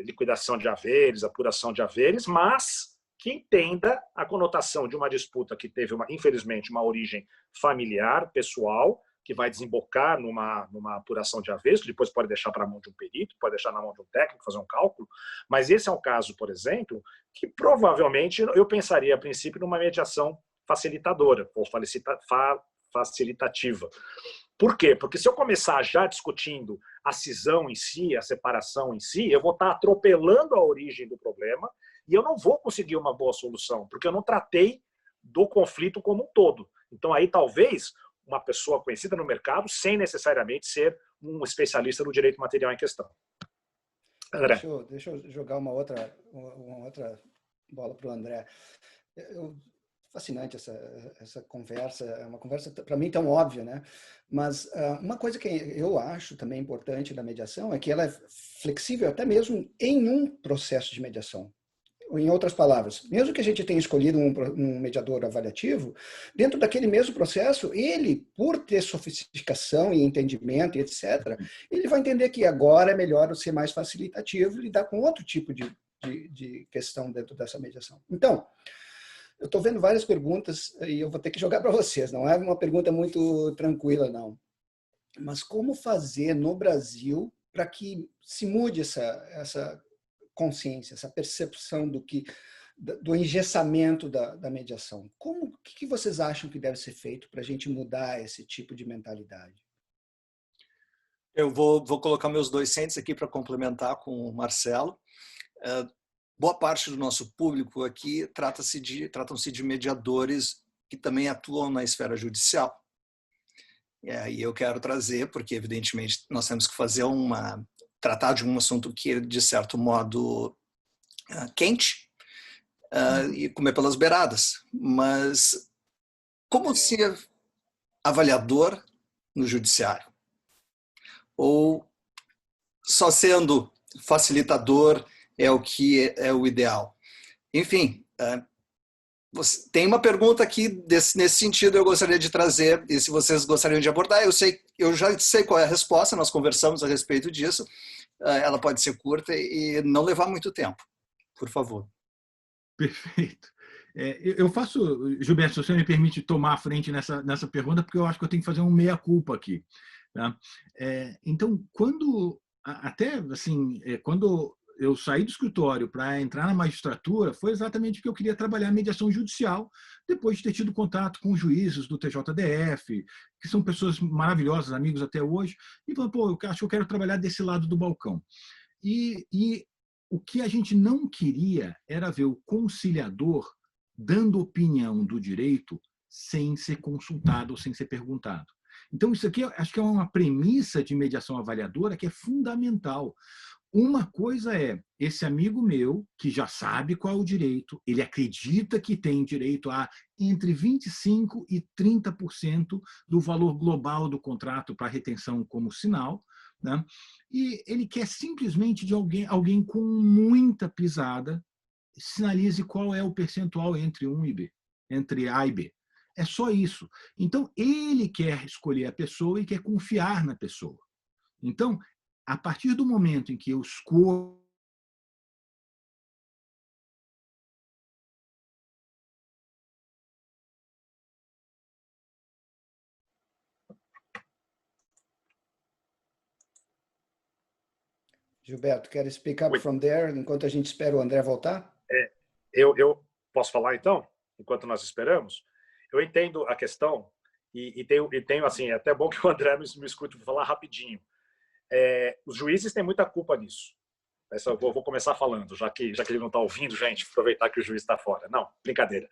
liquidação de haveres, apuração de haveres, mas que entenda a conotação de uma disputa que teve, infelizmente, uma origem familiar, pessoal, que vai desembocar numa apuração de haveres, que depois pode deixar para a mão de um perito, pode deixar na mão de um técnico, fazer um cálculo. Mas esse é um caso, por exemplo, que provavelmente eu pensaria, a princípio, numa mediação facilitadora ou facilitativa. Por quê? Porque se eu começar já discutindo a cisão em si, a separação em si, eu vou estar atropelando a origem do problema e eu não vou conseguir uma boa solução, porque eu não tratei do conflito como um todo. Então, aí, talvez, uma pessoa conhecida no mercado, sem necessariamente ser um especialista no direito material em questão. André. Deixa eu jogar uma outra bola para o André. Fascinante essa conversa, é uma conversa para mim tão óbvia, né? Mas uma coisa que eu acho também importante da mediação é que ela é flexível até mesmo em um processo de mediação. Em outras palavras, mesmo que a gente tenha escolhido um mediador avaliativo, dentro daquele mesmo processo, ele, por ter sofisticação e entendimento e etc., ele vai entender que agora é melhor ser mais facilitativo e lidar com outro tipo de questão dentro dessa mediação. Então, eu estou vendo várias perguntas e eu vou ter que jogar para vocês. Não é uma pergunta muito tranquila, não. Mas como fazer no Brasil para que se mude essa consciência, essa percepção do engessamento da mediação? O que vocês acham que deve ser feito para a gente mudar esse tipo de mentalidade? Eu vou colocar meus 2 cents aqui para complementar com o Marcelo. Boa parte do nosso público aqui tratam-se de mediadores que também atuam na esfera judicial. E eu quero trazer, porque evidentemente nós temos que tratar de um assunto que é, de certo modo, quente e comer pelas beiradas. Mas como ser avaliador no judiciário? Ou só sendo facilitador é o que é o ideal? Enfim, tem uma pergunta aqui nesse sentido eu gostaria de trazer, e se vocês gostariam de abordar, eu já sei qual é a resposta, nós conversamos a respeito disso, ela pode ser curta e não levar muito tempo, por favor. Perfeito. Eu faço, Gilberto, se você me permite tomar a frente nessa pergunta, porque eu acho que eu tenho que fazer um meia-culpa aqui. Tá? Então, quando eu saí do escritório para entrar na magistratura foi exatamente porque eu queria trabalhar mediação judicial, depois de ter tido contato com juízes do TJDF, que são pessoas maravilhosas, amigos até hoje, e falei, pô, eu acho que eu quero trabalhar desse lado do balcão. E o que a gente não queria era ver o conciliador dando opinião do direito sem ser consultado ou sem ser perguntado. Então, isso aqui acho que é uma premissa de mediação avaliadora que é fundamental. Uma coisa é esse amigo meu, que já sabe qual é o direito, ele acredita que tem direito a entre 25% e 30% do valor global do contrato para retenção como sinal, né? E ele quer simplesmente de alguém com muita pisada sinalize qual é o percentual entre um e B, entre A e B. É só isso. Então, ele quer escolher a pessoa e quer confiar na pessoa. Então, a partir do momento em que eu escolho Gilberto, quer speak up from there, enquanto a gente espera o André voltar? Eu posso falar, então, enquanto nós esperamos? Eu entendo a questão e tenho assim, é até bom que o André me escute falar rapidinho. Os juízes têm muita culpa nisso. Eu vou começar falando, já que ele não está ouvindo, gente, aproveitar que o juiz está fora. Não, brincadeira.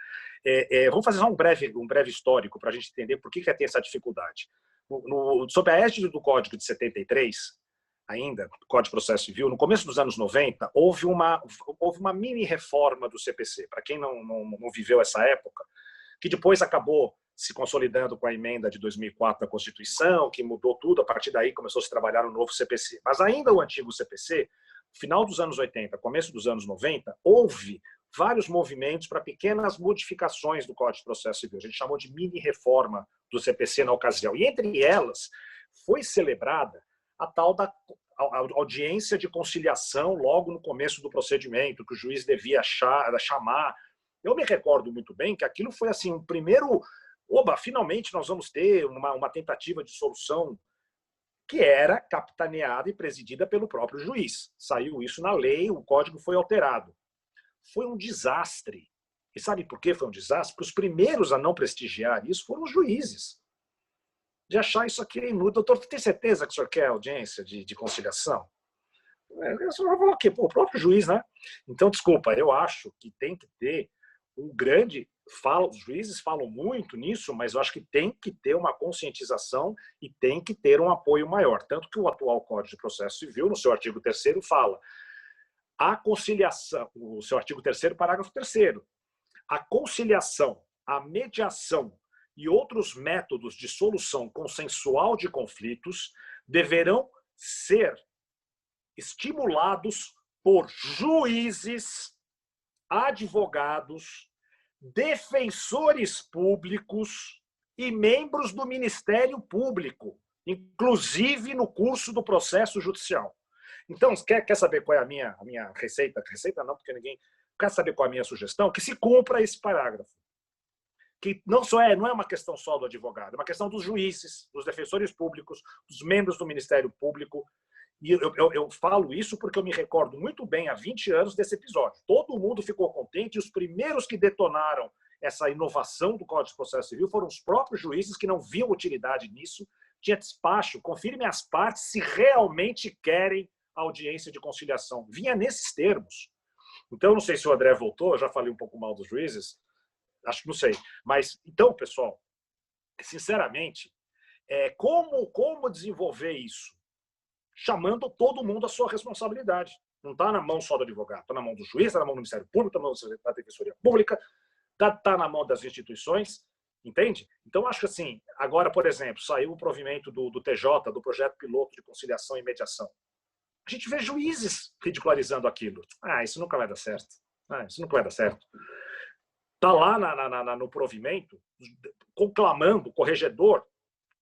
Vamos fazer só um breve histórico para a gente entender por que tem essa dificuldade. Sob a égide do Código de 73, ainda, Código de Processo Civil, no começo dos anos 90, houve uma mini reforma do CPC. Para quem não viveu essa época, que depois acabou se consolidando com a emenda de 2004 da Constituição, que mudou tudo, a partir daí começou a se trabalhar no novo CPC. Mas ainda o antigo CPC, final dos anos 80, começo dos anos 90, houve vários movimentos para pequenas modificações do Código de Processo Civil. A gente chamou de mini-reforma do CPC na ocasião. E entre elas foi celebrada a tal da audiência de conciliação logo no começo do procedimento, que o juiz devia chamar. Eu me recordo muito bem que aquilo foi assim um primeiro... Oba, finalmente nós vamos ter uma tentativa de solução que era capitaneada e presidida pelo próprio juiz. Saiu isso na lei, o código foi alterado. Foi um desastre. E sabe por que foi um desastre? Porque os primeiros a não prestigiar isso foram os juízes. De achar isso aqui inútil. Doutor, tem certeza que o senhor quer audiência de conciliação? Eu só vou falar o quê? Pô, o próprio juiz, né? Então, desculpa, eu acho que tem que ter um grande... Os juízes falam muito nisso, mas eu acho que tem que ter uma conscientização e tem que ter um apoio maior. Tanto que o atual Código de Processo Civil, no seu artigo 3º, fala a conciliação, o seu artigo 3º, parágrafo 3º, a conciliação, a mediação e outros métodos de solução consensual de conflitos deverão ser estimulados por juízes, advogados, defensores públicos e membros do Ministério Público, inclusive no curso do processo judicial. Então, quer saber qual é a minha receita? Receita não, porque ninguém... Quer saber qual é a minha sugestão? Que se cumpra esse parágrafo. Que não é uma questão só do advogado, é uma questão dos juízes, dos defensores públicos, dos membros do Ministério Público. E eu falo isso porque eu me recordo muito bem, há 20 anos, desse episódio. Todo mundo ficou contente e os primeiros que detonaram essa inovação do Código de Processo Civil foram os próprios juízes que não viam utilidade nisso. Tinha despacho, confirmem as partes se realmente querem audiência de conciliação. Vinha nesses termos. Então, não sei se o André voltou, eu já falei um pouco mal dos juízes, acho que não sei. Mas, então, pessoal, sinceramente, como desenvolver isso? Chamando todo mundo à sua responsabilidade. Não está na mão só do advogado, está na mão do juiz, está na mão do Ministério Público, está na mão da Defensoria Pública, está na mão das instituições, entende? Então, acho que assim, agora, por exemplo, saiu o provimento do TJ, do Projeto Piloto de Conciliação e Mediação. A gente vê juízes ridicularizando aquilo. Isso nunca vai dar certo. Isso nunca vai dar certo. Está lá no provimento, conclamando, o corregedor,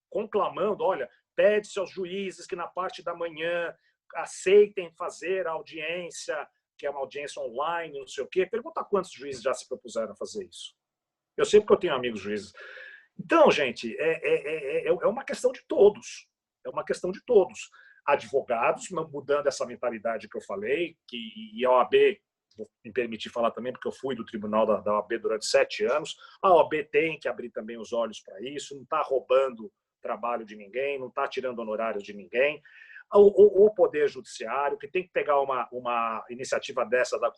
conclamando, olha, pede-se aos juízes que na parte da manhã aceitem fazer a audiência, que é uma audiência online, não sei o quê. Pergunta quantos juízes já se propuseram a fazer isso. Eu sei porque eu tenho amigos juízes. Então, gente, é uma questão de todos. É uma questão de todos. advogados, mudando essa mentalidade que eu falei, e a OAB, vou me permitir falar também, porque eu fui do tribunal da OAB durante 7 anos, a OAB tem que abrir também os olhos para isso, não está roubando trabalho de ninguém, não está tirando honorários de ninguém. O Poder Judiciário, que tem que pegar uma iniciativa dessa da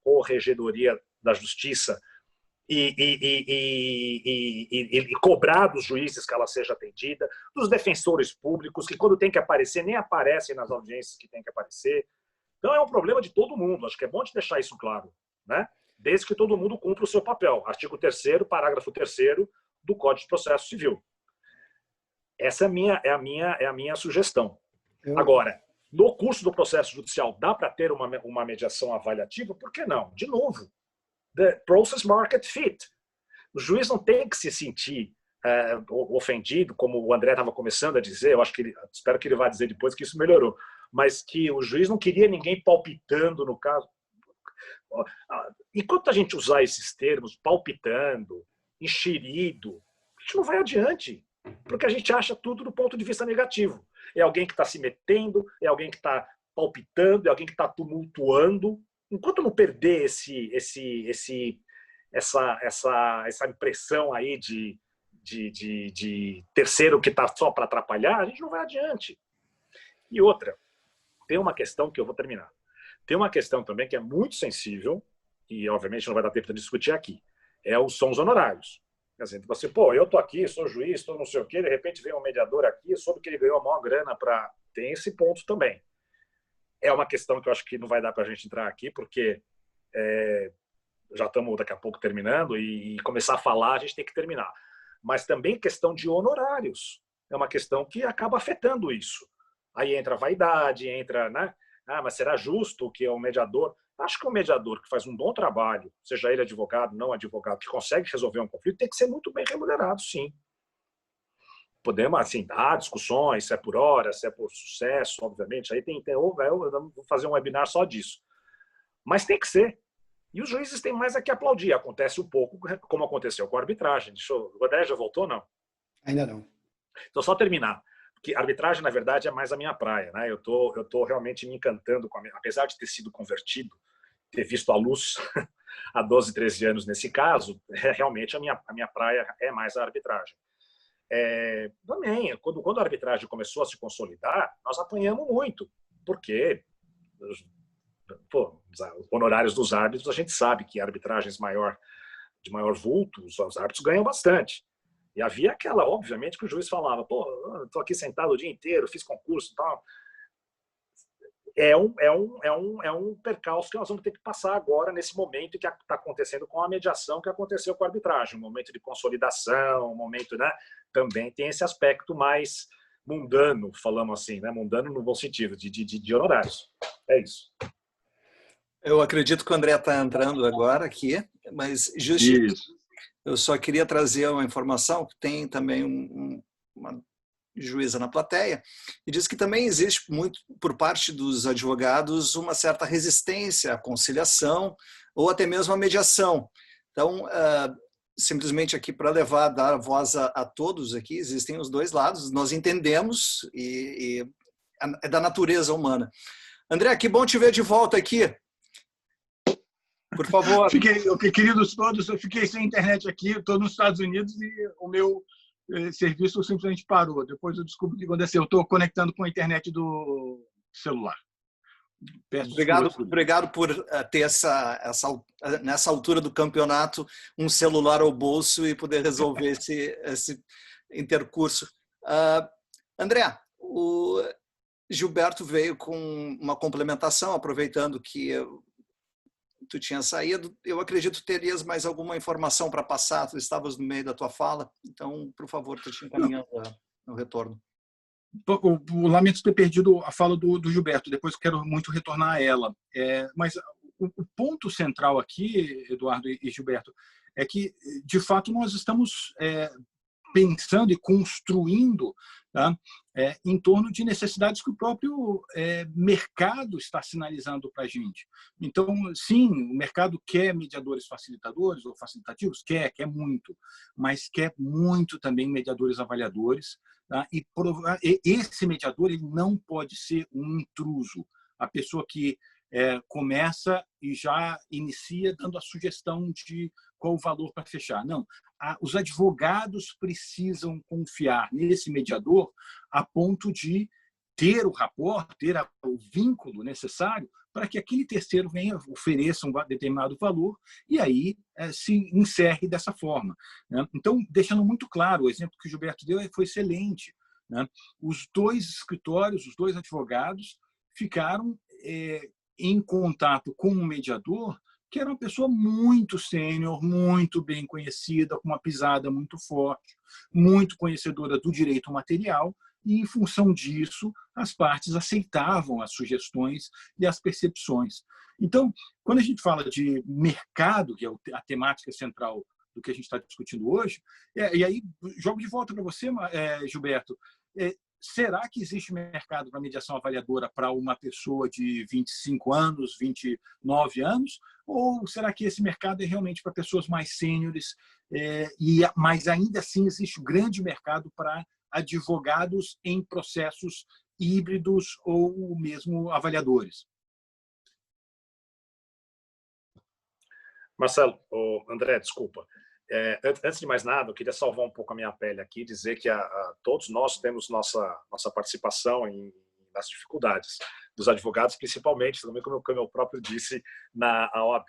Corregedoria da Justiça e cobrar dos juízes que ela seja atendida, dos defensores públicos, que quando tem que aparecer, nem aparecem nas audiências que tem que aparecer. Então, é um problema de todo mundo. Acho que é bom de deixar isso claro, né? Desde que todo mundo cumpra o seu papel. Artigo 3º, parágrafo 3º do Código de Processo Civil. Essa é a minha sugestão. Agora, no curso do processo judicial, dá para ter uma mediação avaliativa? Por que não? De novo, the process market fit. O juiz não tem que se sentir ofendido, como o André estava começando a dizer, espero que ele vá dizer depois que isso melhorou, mas que o juiz não queria ninguém palpitando no caso. Enquanto a gente usar esses termos, palpitando, enxerido, a gente não vai adiante, porque a gente acha tudo do ponto de vista negativo. É alguém que está se metendo, é alguém que está palpitando, é alguém que está tumultuando. Enquanto não perder essa impressão aí de terceiro que está só para atrapalhar, a gente não vai adiante. E outra, tem uma questão que eu vou terminar. Tem uma questão também que é muito sensível, e obviamente não vai dar tempo de discutir aqui, são os honorários. Quer dizer, você, eu estou aqui, sou juiz, estou não sei o quê, de repente vem um mediador aqui, soube que ele ganhou a maior grana para... Tem esse ponto também. É uma questão que eu acho que não vai dar para a gente entrar aqui, porque já estamos daqui a pouco terminando, e começar a falar, a gente tem que terminar. Mas também questão de honorários. É uma questão que acaba afetando isso. Aí entra a vaidade, entra, né? Mas será justo que o mediador... Acho que o mediador que faz um bom trabalho, seja ele advogado, não advogado, que consegue resolver um conflito, tem que ser muito bem remunerado, sim. Podemos, assim, dar discussões, se é por hora, se é por sucesso, obviamente. Aí eu vou fazer um webinar só disso. Mas tem que ser. E os juízes têm mais a que aplaudir. Acontece um pouco como aconteceu com a arbitragem. O André já voltou, não? Ainda não. Então, só terminar. Porque a arbitragem, na verdade, é mais a minha praia, né? Eu tô realmente me encantando com apesar de ter sido convertido, ter visto a luz há 12, 13 anos nesse caso, realmente a minha praia é mais a arbitragem. Também, quando a arbitragem começou a se consolidar, nós apanhamos muito, porque os honorários dos árbitros, a gente sabe que arbitragens de maior vulto, os árbitros ganham bastante. E havia aquela, obviamente, que o juiz falava, estou aqui sentado o dia inteiro, fiz concurso e tal. É um percalço que nós vamos ter que passar agora, nesse momento que está acontecendo com a mediação que aconteceu com a arbitragem. Um momento de consolidação, um momento, né? Também tem esse aspecto mais mundano, falamos assim, né? Mundano no bom sentido, de honorários. É isso. Eu acredito que o André está entrando agora aqui, mas justo. Eu só queria trazer uma informação que tem também uma juíza na plateia e diz que também existe muito por parte dos advogados uma certa resistência à conciliação ou até mesmo à mediação. Então, simplesmente aqui para dar voz a todos aqui, existem os dois lados, nós entendemos e é da natureza humana. André, que bom te ver de volta aqui. Por favor. Queridos todos, eu fiquei sem internet aqui, estou nos Estados Unidos e o meu serviço simplesmente parou. Depois eu descubro o que aconteceu. Eu estou conectando com a internet do celular. Obrigado por ter nessa altura do campeonato um celular ao bolso e poder resolver esse intercurso. André, o Gilberto veio com uma complementação, aproveitando que tu tinha saído. Eu acredito que terias mais alguma informação para passar, tu estavas no meio da tua fala, então, por favor, tu te encaminhando no retorno. Eu lamento ter perdido a fala do Gilberto, depois quero muito retornar a ela. Mas o ponto central aqui, Eduardo e Gilberto, é que, de fato, nós estamos pensando e construindo tá? Em torno de necessidades que o próprio mercado está sinalizando para a gente. Então, sim, o mercado quer mediadores facilitadores ou facilitativos? Quer muito, mas quer muito também mediadores avaliadores. Tá? E esse mediador ele não pode ser um intruso, a pessoa que começa e já inicia dando a sugestão de qual o valor para fechar. Não, os advogados precisam confiar nesse mediador a ponto de ter o rapport, ter o vínculo necessário para que aquele terceiro venha, ofereça um determinado valor e aí se encerre dessa forma. Né? Então, deixando muito claro, o exemplo que o Gilberto deu foi excelente. Né? Os dois escritórios, os dois advogados ficaram em contato com um mediador que era uma pessoa muito sênior, muito bem conhecida, com uma pisada muito forte, muito conhecedora do direito material, e, em função disso, as partes aceitavam as sugestões e as percepções. Então, quando a gente fala de mercado, que é a temática central do que a gente está discutindo hoje, e aí jogo de volta para você, Gilberto, será que existe mercado para mediação avaliadora para uma pessoa de 25 anos, 29 anos? Ou será que esse mercado é realmente para pessoas mais sêniores? Mas ainda assim existe um grande mercado para advogados em processos híbridos ou mesmo avaliadores? Marcelo, André, desculpa. Antes de mais nada, eu queria salvar um pouco a minha pele aqui e dizer que todos nós temos nossa participação nas dificuldades dos advogados, principalmente, também como eu próprio disse, a OAB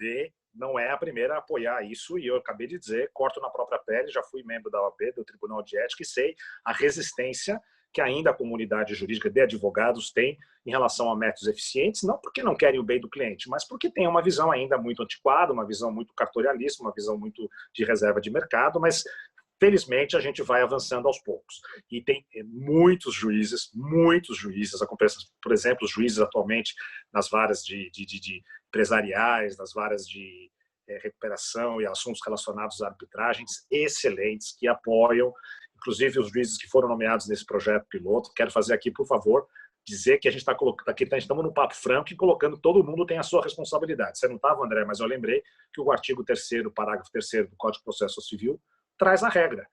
não é a primeira a apoiar isso, e eu acabei de dizer, corto na própria pele, já fui membro da OAB, do Tribunal de Ética, e sei a resistência que ainda a comunidade jurídica de advogados tem em relação a métodos eficientes, não porque não querem o bem do cliente, mas porque tem uma visão ainda muito antiquada, uma visão muito cartorialista, uma visão muito de reserva de mercado, mas felizmente a gente vai avançando aos poucos. E tem muitos juízes, por exemplo, os juízes atualmente nas varas de empresariais, nas varas de recuperação e assuntos relacionados a arbitragens excelentes, que apoiam, inclusive os juízes que foram nomeados nesse projeto piloto. Quero fazer aqui, por favor, dizer que a gente está colocando aqui, estamos no papo franco e colocando todo mundo tem a sua responsabilidade. Você não estava, André, mas eu lembrei que o artigo 3º, parágrafo 3º do Código de Processo Civil traz a regra.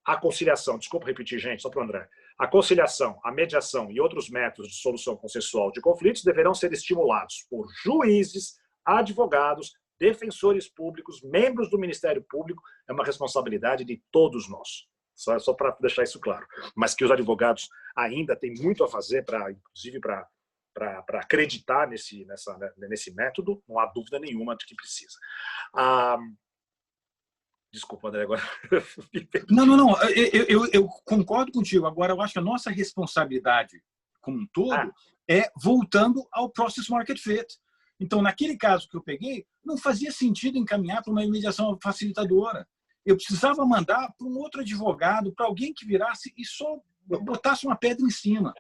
A conciliação, desculpa repetir, gente, só para o André. A conciliação, a mediação e outros métodos de solução consensual de conflitos deverão ser estimulados por juízes, advogados, defensores públicos, membros do Ministério Público. É uma responsabilidade de todos nós. Só para deixar isso claro. Mas que os advogados ainda têm muito a fazer, inclusive para acreditar nesse método, não há dúvida nenhuma de que precisa. Desculpa, André, agora... Não. Eu concordo contigo. Agora, eu acho que a nossa responsabilidade como um todo é voltando ao Process Market Fit. Então, naquele caso que eu peguei, não fazia sentido encaminhar para uma mediação facilitadora. Eu precisava mandar para um outro advogado, para alguém que virasse e só botasse uma pedra em cima.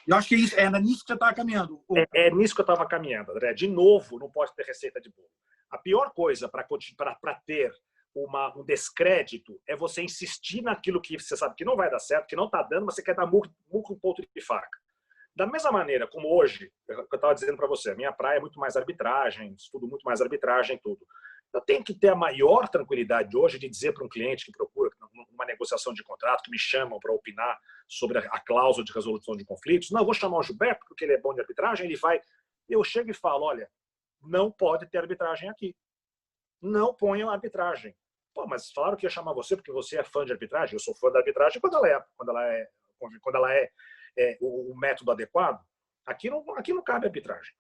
Eu acho que era nisso que você estava caminhando. É nisso que eu estava caminhando, André. De novo, não pode ter receita de bolo. A pior coisa para ter um descrédito é você insistir naquilo que você sabe que não vai dar certo, que não está dando, mas você quer dar murro com ponto de faca. Da mesma maneira como hoje, eu estava dizendo para você, a minha praia é muito mais arbitragem, estudo muito mais arbitragem, tudo. Eu tenho que ter a maior tranquilidade hoje de dizer para um cliente que procura uma negociação de contrato, que me chamam para opinar sobre a cláusula de resolução de conflitos. Não, eu vou chamar o Gilberto porque ele é bom de arbitragem, ele vai... Eu chego e falo, olha, não pode ter arbitragem aqui. Não ponham arbitragem. Pô, mas falaram que ia chamar você porque você é fã de arbitragem. Eu sou fã da arbitragem quando ela é o método adequado. Aqui não cabe arbitragem.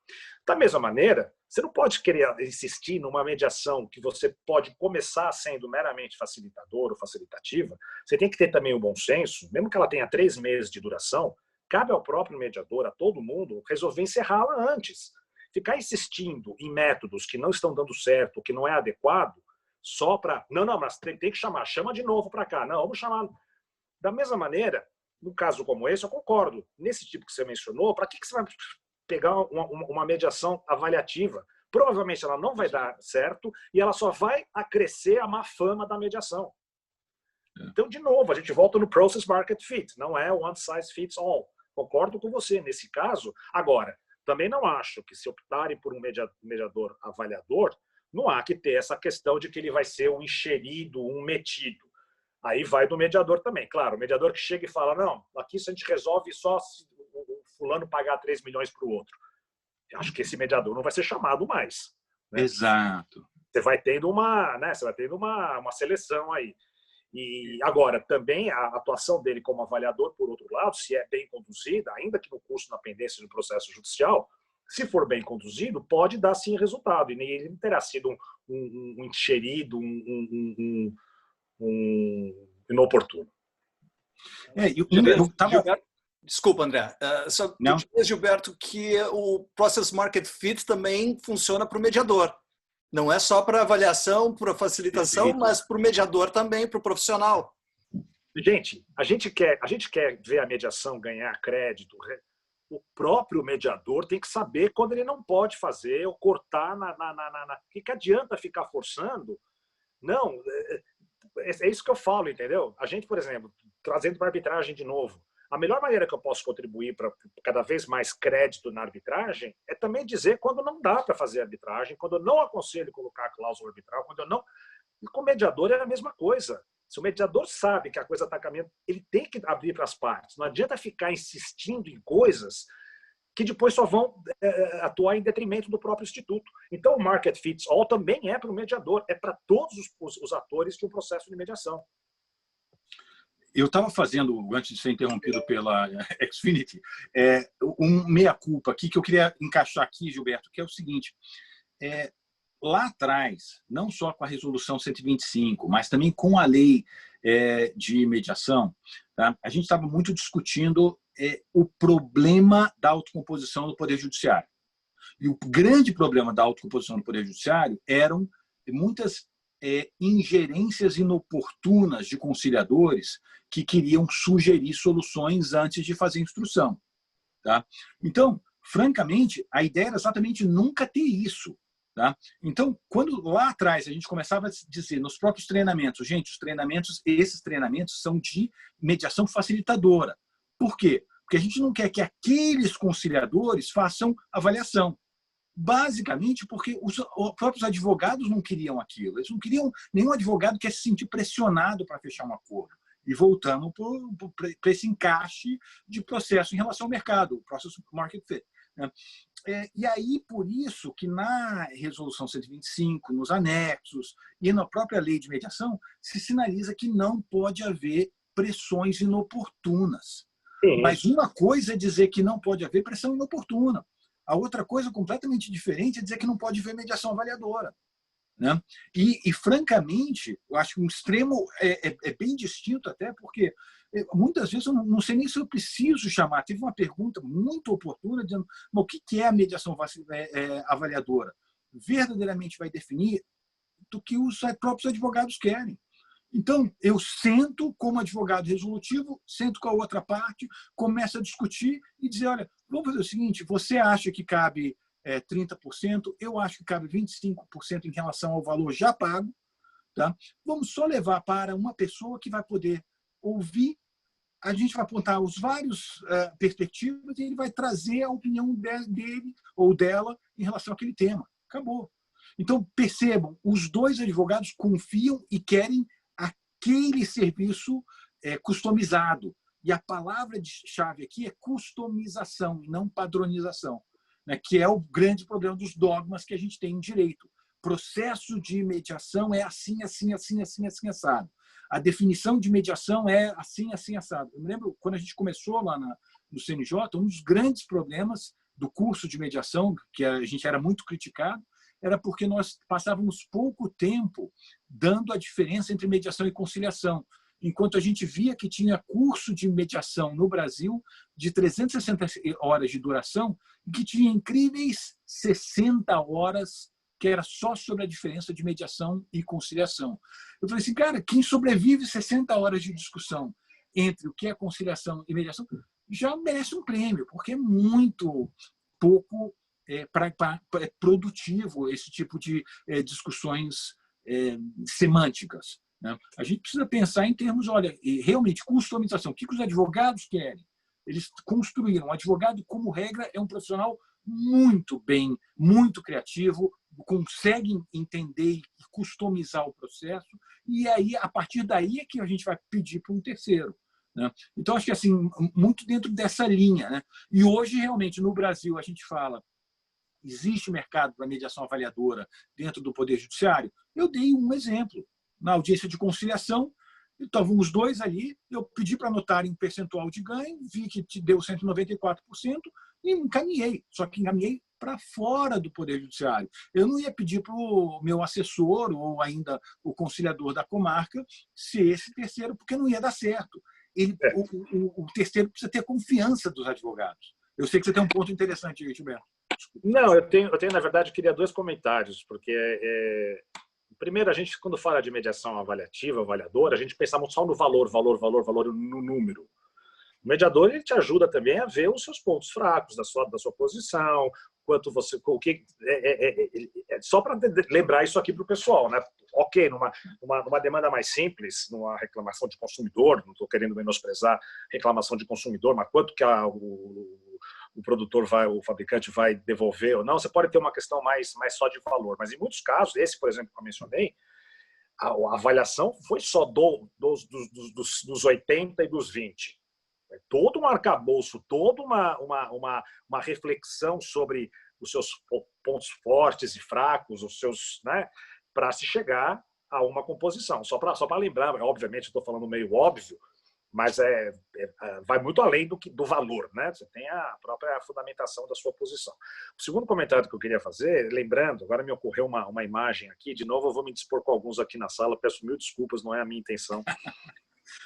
Da mesma maneira, você não pode querer insistir numa mediação que você pode começar sendo meramente facilitador ou facilitativa. Você tem que ter também o bom senso, mesmo que ela tenha 3 meses de duração, cabe ao próprio mediador, a todo mundo, resolver encerrá-la antes. Ficar insistindo em métodos que não estão dando certo, que não é adequado, só para... Não, mas tem que chamar. Chama de novo para cá. Não, vamos chamar... Da mesma maneira, num caso como esse, eu concordo. Nesse tipo que você mencionou, para que você vai pegar uma mediação avaliativa? Provavelmente ela não vai dar certo e ela só vai acrescer a má fama da mediação. Então, de novo, a gente volta no process market fit, não é one size fits all. Concordo com você nesse caso. Agora, também não acho que se optarem por um mediador avaliador, não há que ter essa questão de que ele vai ser um enxerido, um metido. Aí vai do mediador também. Claro, o mediador que chega e fala, não, aqui isso a gente resolve só se o fulano pagar 3 milhões para o outro. Eu acho que esse mediador não vai ser chamado mais. Né? Exato. Você vai tendo uma seleção aí. E agora, também a atuação dele como avaliador, por outro lado, se é bem conduzida, ainda que no curso na pendência do processo judicial, se for bem conduzido, pode dar sim resultado. E ele não terá sido um enxerido, um inoportuno. Gilberto, desculpa, André. Só dizer, Gilberto, que o Process Market Fit também funciona para o mediador. Não é só para avaliação, para facilitação, mas para o mediador também, para o profissional. Gente, a gente quer ver a mediação ganhar crédito. O próprio mediador tem que saber quando ele não pode fazer ou cortar O que adianta ficar forçando? Não, é isso que eu falo, entendeu? A gente, por exemplo, trazendo para a arbitragem de novo, a melhor maneira que eu posso contribuir para cada vez mais crédito na arbitragem é também dizer quando não dá para fazer arbitragem, quando eu não aconselho colocar a cláusula arbitral, quando eu não... E com o mediador é a mesma coisa. Se o mediador sabe que a coisa está caminhando, ele tem que abrir para as partes. Não adianta ficar insistindo em coisas que depois só vão atuar em detrimento do próprio instituto. Então, o market fits all também é para o mediador, é para todos os atores de um processo de mediação. Eu estava fazendo, antes de ser interrompido pela Xfinity, um meia-culpa aqui que eu queria encaixar aqui, Gilberto, que é o seguinte. Lá atrás, não só com a Resolução 125, mas também com a lei de mediação, tá? A gente estava muito discutindo o problema da autocomposição do Poder Judiciário. E o grande problema da autocomposição do Poder Judiciário eram muitas ingerências inoportunas de conciliadores que queriam sugerir soluções antes de fazer instrução. Tá? Então, francamente, a ideia era exatamente nunca ter isso. Tá? Então, quando lá atrás a gente começava a dizer nos próprios treinamentos, gente, esses treinamentos são de mediação facilitadora. Por quê? Porque a gente não quer que aqueles conciliadores façam avaliação. Basicamente porque os próprios advogados não queriam aquilo. Eles não queriam, nenhum advogado quer se sentir pressionado para fechar um acordo. E voltamos para esse encaixe de processo em relação ao mercado, o Process Market Fit. Né? E aí, por isso que na Resolução 125, nos anexos e na própria lei de mediação, se sinaliza que não pode haver pressões inoportunas. Sim. Mas uma coisa é dizer que não pode haver pressão inoportuna. A outra coisa completamente diferente é dizer que não pode haver mediação avaliadora. Né? E, francamente, eu acho que um extremo é bem distinto até porque muitas vezes eu não sei nem se eu preciso chamar. Teve uma pergunta muito oportuna dizendo o que é a mediação avaliadora? Verdadeiramente vai definir do que os próprios advogados querem. Então, eu sento como advogado resolutivo, sento com a outra parte, começo a discutir e dizer, olha, vamos fazer o seguinte, você acha que cabe 30%, eu acho que cabe 25% em relação ao valor já pago. Tá? Vamos só levar para uma pessoa que vai poder ouvir, a gente vai apontar os vários perspectivas e ele vai trazer a opinião dele ou dela em relação àquele tema. Acabou. Então, percebam, os dois advogados confiam e querem aquele serviço customizado. E a palavra-chave aqui é customização, não padronização, né? Que é o grande problema dos dogmas que a gente tem em direito. Processo de mediação é assim, assim, assim, assim, assim, assado. A definição de mediação é assim, assim, assado. Eu me lembro, quando a gente começou lá no CNJ, um dos grandes problemas do curso de mediação, que a gente era muito criticado, era porque nós passávamos pouco tempo dando a diferença entre mediação e conciliação, enquanto a gente via que tinha curso de mediação no Brasil de 360 horas de duração e que tinha incríveis 60 horas que era só sobre a diferença de mediação e conciliação. Eu falei assim, cara, quem sobrevive 60 horas de discussão entre o que é conciliação e mediação já merece um prêmio, porque é muito pouco produtivo esse tipo de discussões semânticas. né? A gente precisa pensar em termos, olha, realmente, customização. O que os advogados querem? Eles construíram. O advogado, como regra, é um profissional muito criativo, consegue entender e customizar o processo, e aí, a partir daí é que a gente vai pedir para um terceiro, né? Então, acho que assim, muito dentro dessa linha, né? E hoje, realmente, no Brasil, a gente fala, existe mercado para mediação avaliadora dentro do Poder Judiciário? Eu dei um exemplo. Na audiência de conciliação, estavam os dois ali, eu pedi para anotarem um percentual de ganho, vi que te deu 194% e encaminhei. Só que encaminhei para fora do Poder Judiciário. Eu não ia pedir para o meu assessor ou ainda o conciliador da comarca ser esse terceiro, porque não ia dar certo. O terceiro precisa ter confiança dos advogados. Eu sei que você tem um ponto interessante aí, Gilberto. Não, eu tenho, na verdade, eu queria 2 comentários, porque primeiro, a gente, quando fala de mediação avaliativa, avaliadora, a gente pensa só no valor, no número. O mediador, ele te ajuda também a ver os seus pontos fracos da sua posição, quanto você, o que só para lembrar isso aqui para o pessoal, né? Ok, numa demanda mais simples, numa reclamação de consumidor, não estou querendo menosprezar reclamação de consumidor, mas quanto que o produtor o fabricante vai devolver ou não, você pode ter uma questão mais só de valor, mas em muitos casos, esse, por exemplo, que eu mencionei, a avaliação foi só dos 80 e dos 20. É todo um arcabouço, toda uma reflexão sobre os seus pontos fortes e fracos, os seus, né, para se chegar a uma composição. Só para lembrar, obviamente estou falando meio óbvio, mas vai muito além do valor, né? Você tem a própria fundamentação da sua posição. O segundo comentário que eu queria fazer, lembrando, agora me ocorreu uma imagem aqui, de novo eu vou me dispor com alguns aqui na sala, peço mil desculpas, não é a minha intenção.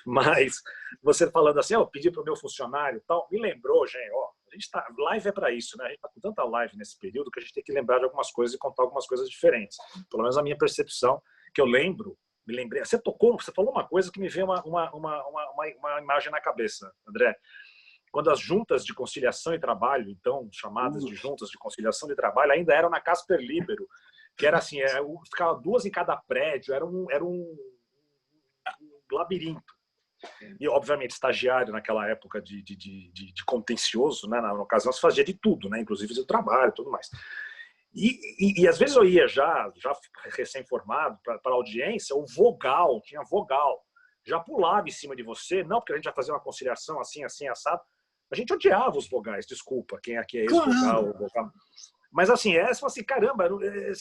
Mas você falando assim, eu pedi para o meu funcionário e tal, me lembrou, gente, a gente tá, live é para isso, né? A gente está com tanta live nesse período que a gente tem que lembrar de algumas coisas e contar algumas coisas diferentes. Pelo menos a minha percepção, que eu me lembrei. Você falou uma coisa que me veio uma imagem na cabeça, André. Quando as juntas de conciliação e trabalho, então, chamadas de juntas de conciliação e trabalho, ainda eram na Casper Libero, que era assim, ficava 2 em cada prédio, era um labirinto. E, obviamente, estagiário naquela época de contencioso, né? Na ocasião, se fazia de tudo, né? Inclusive do trabalho e tudo mais. E às vezes eu ia já recém-formado para a audiência, tinha vogal, já pulava em cima de você, não, porque a gente já fazia uma conciliação assim, assado. A gente odiava os vogais, desculpa, quem aqui é ex-vogal. Mas assim, você fala assim, caramba,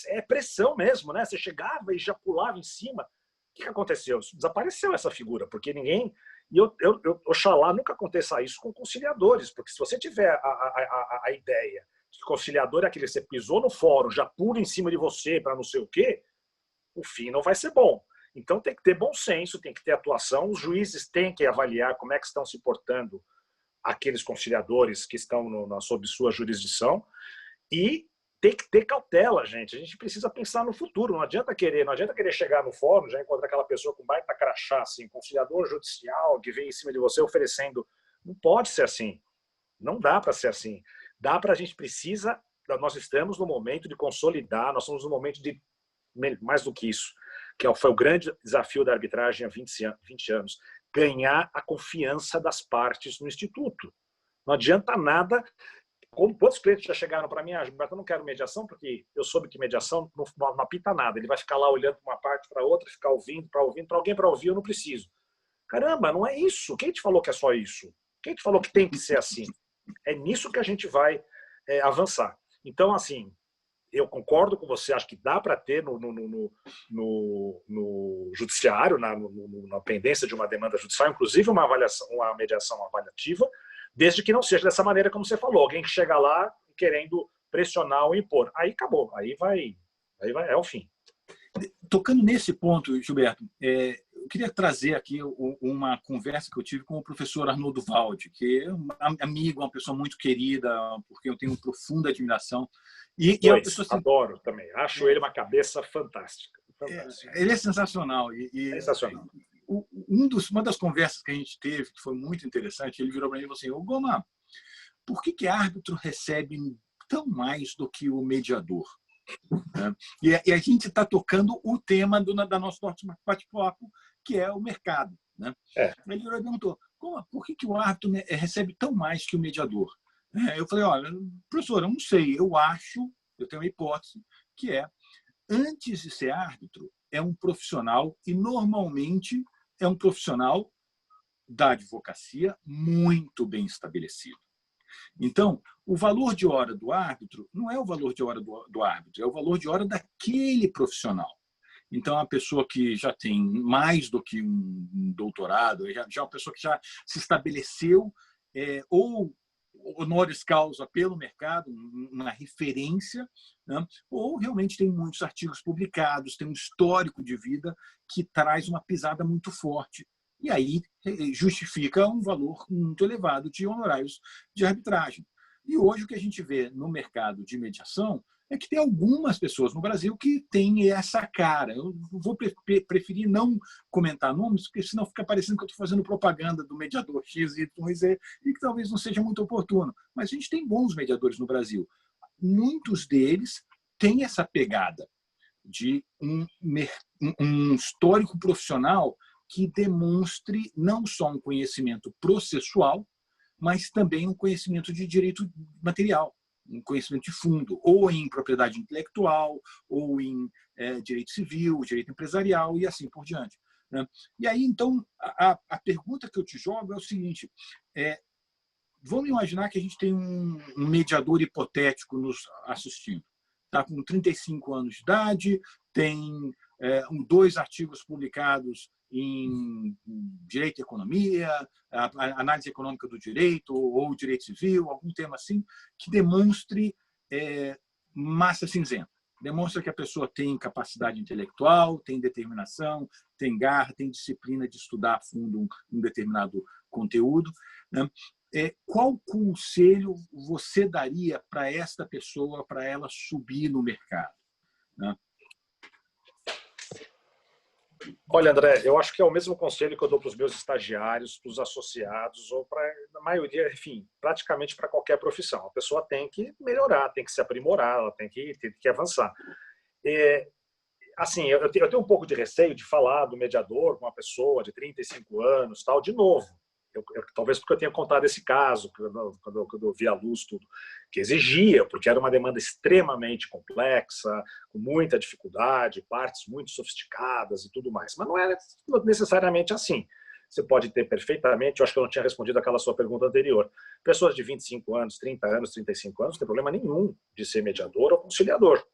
é pressão mesmo, né? Você chegava e já pulava em cima. O que aconteceu? Desapareceu essa figura, porque ninguém... E oxalá nunca aconteça isso com conciliadores, porque se você tiver a ideia de que conciliador é aquele que você pisou no fórum, já pula em cima de você para não sei o quê, o fim não vai ser bom. Então tem que ter bom senso, tem que ter atuação, os juízes têm que avaliar como é que estão se portando aqueles conciliadores que estão sob sua jurisdição e tem que ter cautela, gente. A gente precisa pensar no futuro. Não adianta querer chegar no fórum, já encontrar aquela pessoa com baita crachá, assim, conciliador judicial, que vem em cima de você oferecendo. Não pode ser assim. Não dá para ser assim. A gente precisa... Nós estamos no momento de consolidar, nós estamos no momento de... Mais do que isso, que foi o grande desafio da arbitragem há 20 anos. Ganhar a confiança das partes no Instituto. Não adianta nada... Quantos clientes já chegaram para mim? Gilberto, eu não quero mediação, porque eu soube que mediação não apita nada. Ele vai ficar lá olhando para uma parte, para outra, ficar ouvindo, para alguém para ouvir, eu não preciso. Caramba, não é isso. Quem te falou que é só isso? Quem te falou que tem que ser assim? É nisso que a gente vai avançar. Então, assim, eu concordo com você, acho que dá para ter no judiciário, na pendência de uma demanda judicial, inclusive uma mediação avaliativa, desde que não seja dessa maneira como você falou, alguém que chega lá querendo pressionar ou impor. Aí acabou, aí vai é o fim. Tocando nesse ponto, Gilberto, eu queria trazer aqui uma conversa que eu tive com o professor Arnoldo Valdi, que é um amigo, uma pessoa muito querida, porque eu tenho profunda admiração. E é uma pessoa assim, adoro também, acho ele uma cabeça fantástica. Ele é sensacional. Sensacional. Uma das conversas que a gente teve, que foi muito interessante, ele virou para mim e falou assim, ô Goma, por que árbitro recebe tão mais do que o mediador? né? E a gente está tocando o tema da nosso bate-papo, que é o mercado, né? Ele virou e perguntou, por que o árbitro recebe tão mais que o mediador? Eu falei, olha, professor, eu não sei, eu tenho uma hipótese, que antes de ser árbitro, é um profissional, e normalmente é um profissional da advocacia muito bem estabelecido. Então, o valor de hora do árbitro não é o valor de hora do árbitro, é o valor de hora daquele profissional. Então, a pessoa que já tem mais do que um doutorado, já é uma pessoa que já se estabeleceu, ou honoris causa pelo mercado, uma referência, né? Ou realmente tem muitos artigos publicados, tem um histórico de vida que traz uma pisada muito forte. E aí justifica um valor muito elevado de honorários de arbitragem. E hoje o que a gente vê no mercado de mediação é que tem algumas pessoas no Brasil que têm essa cara. Eu vou preferir não comentar nomes, porque senão fica parecendo que eu estou fazendo propaganda do mediador X, Y e Z, e que talvez não seja muito oportuno. Mas a gente tem bons mediadores no Brasil. Muitos deles têm essa pegada de um histórico profissional que demonstre não só um conhecimento processual, mas também um conhecimento de direito material, um conhecimento de fundo, ou em propriedade intelectual, ou em direito civil, direito empresarial e assim por diante, né? E aí, então, a pergunta que eu te jogo é o seguinte, vamos imaginar que a gente tem um mediador hipotético nos assistindo. Está com 35 anos de idade, tem 2 artigos publicados em direito e economia, análise econômica do direito ou direito civil, algum tema assim, que demonstre massa cinzenta. Demonstra que a pessoa tem capacidade intelectual, tem determinação, tem garra, tem disciplina de estudar a fundo um determinado conteúdo, né? Qual conselho você daria para esta pessoa, para ela subir no mercado, né? Olha, André, eu acho que é o mesmo conselho que eu dou para os meus estagiários, para os associados, ou para a maioria, enfim, praticamente para qualquer profissão. A pessoa tem que melhorar, tem que se aprimorar, ela tem que avançar. Assim, eu tenho um pouco de receio de falar do mediador com uma pessoa de 35 anos, tal, de novo. Talvez porque eu tenha contado esse caso, quando eu vi a luz tudo, que exigia, porque era uma demanda extremamente complexa, com muita dificuldade, partes muito sofisticadas e tudo mais. Mas não é necessariamente assim. Você pode ter perfeitamente, eu acho que eu não tinha respondido aquela sua pergunta anterior, pessoas de 25 anos, 30 anos, 35 anos, não tem problema nenhum de ser mediador ou conciliador,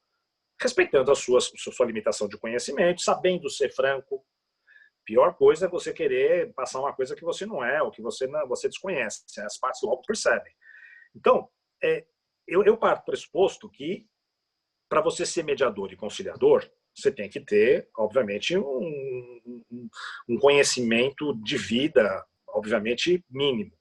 respeitando a sua limitação de conhecimento, sabendo ser franco. Pior coisa é você querer passar uma coisa que você não é, ou que você desconhece. As partes logo percebem. Então, eu parto do pressuposto que, para você ser mediador e conciliador, você tem que ter, obviamente, um conhecimento de vida, obviamente, mínimo.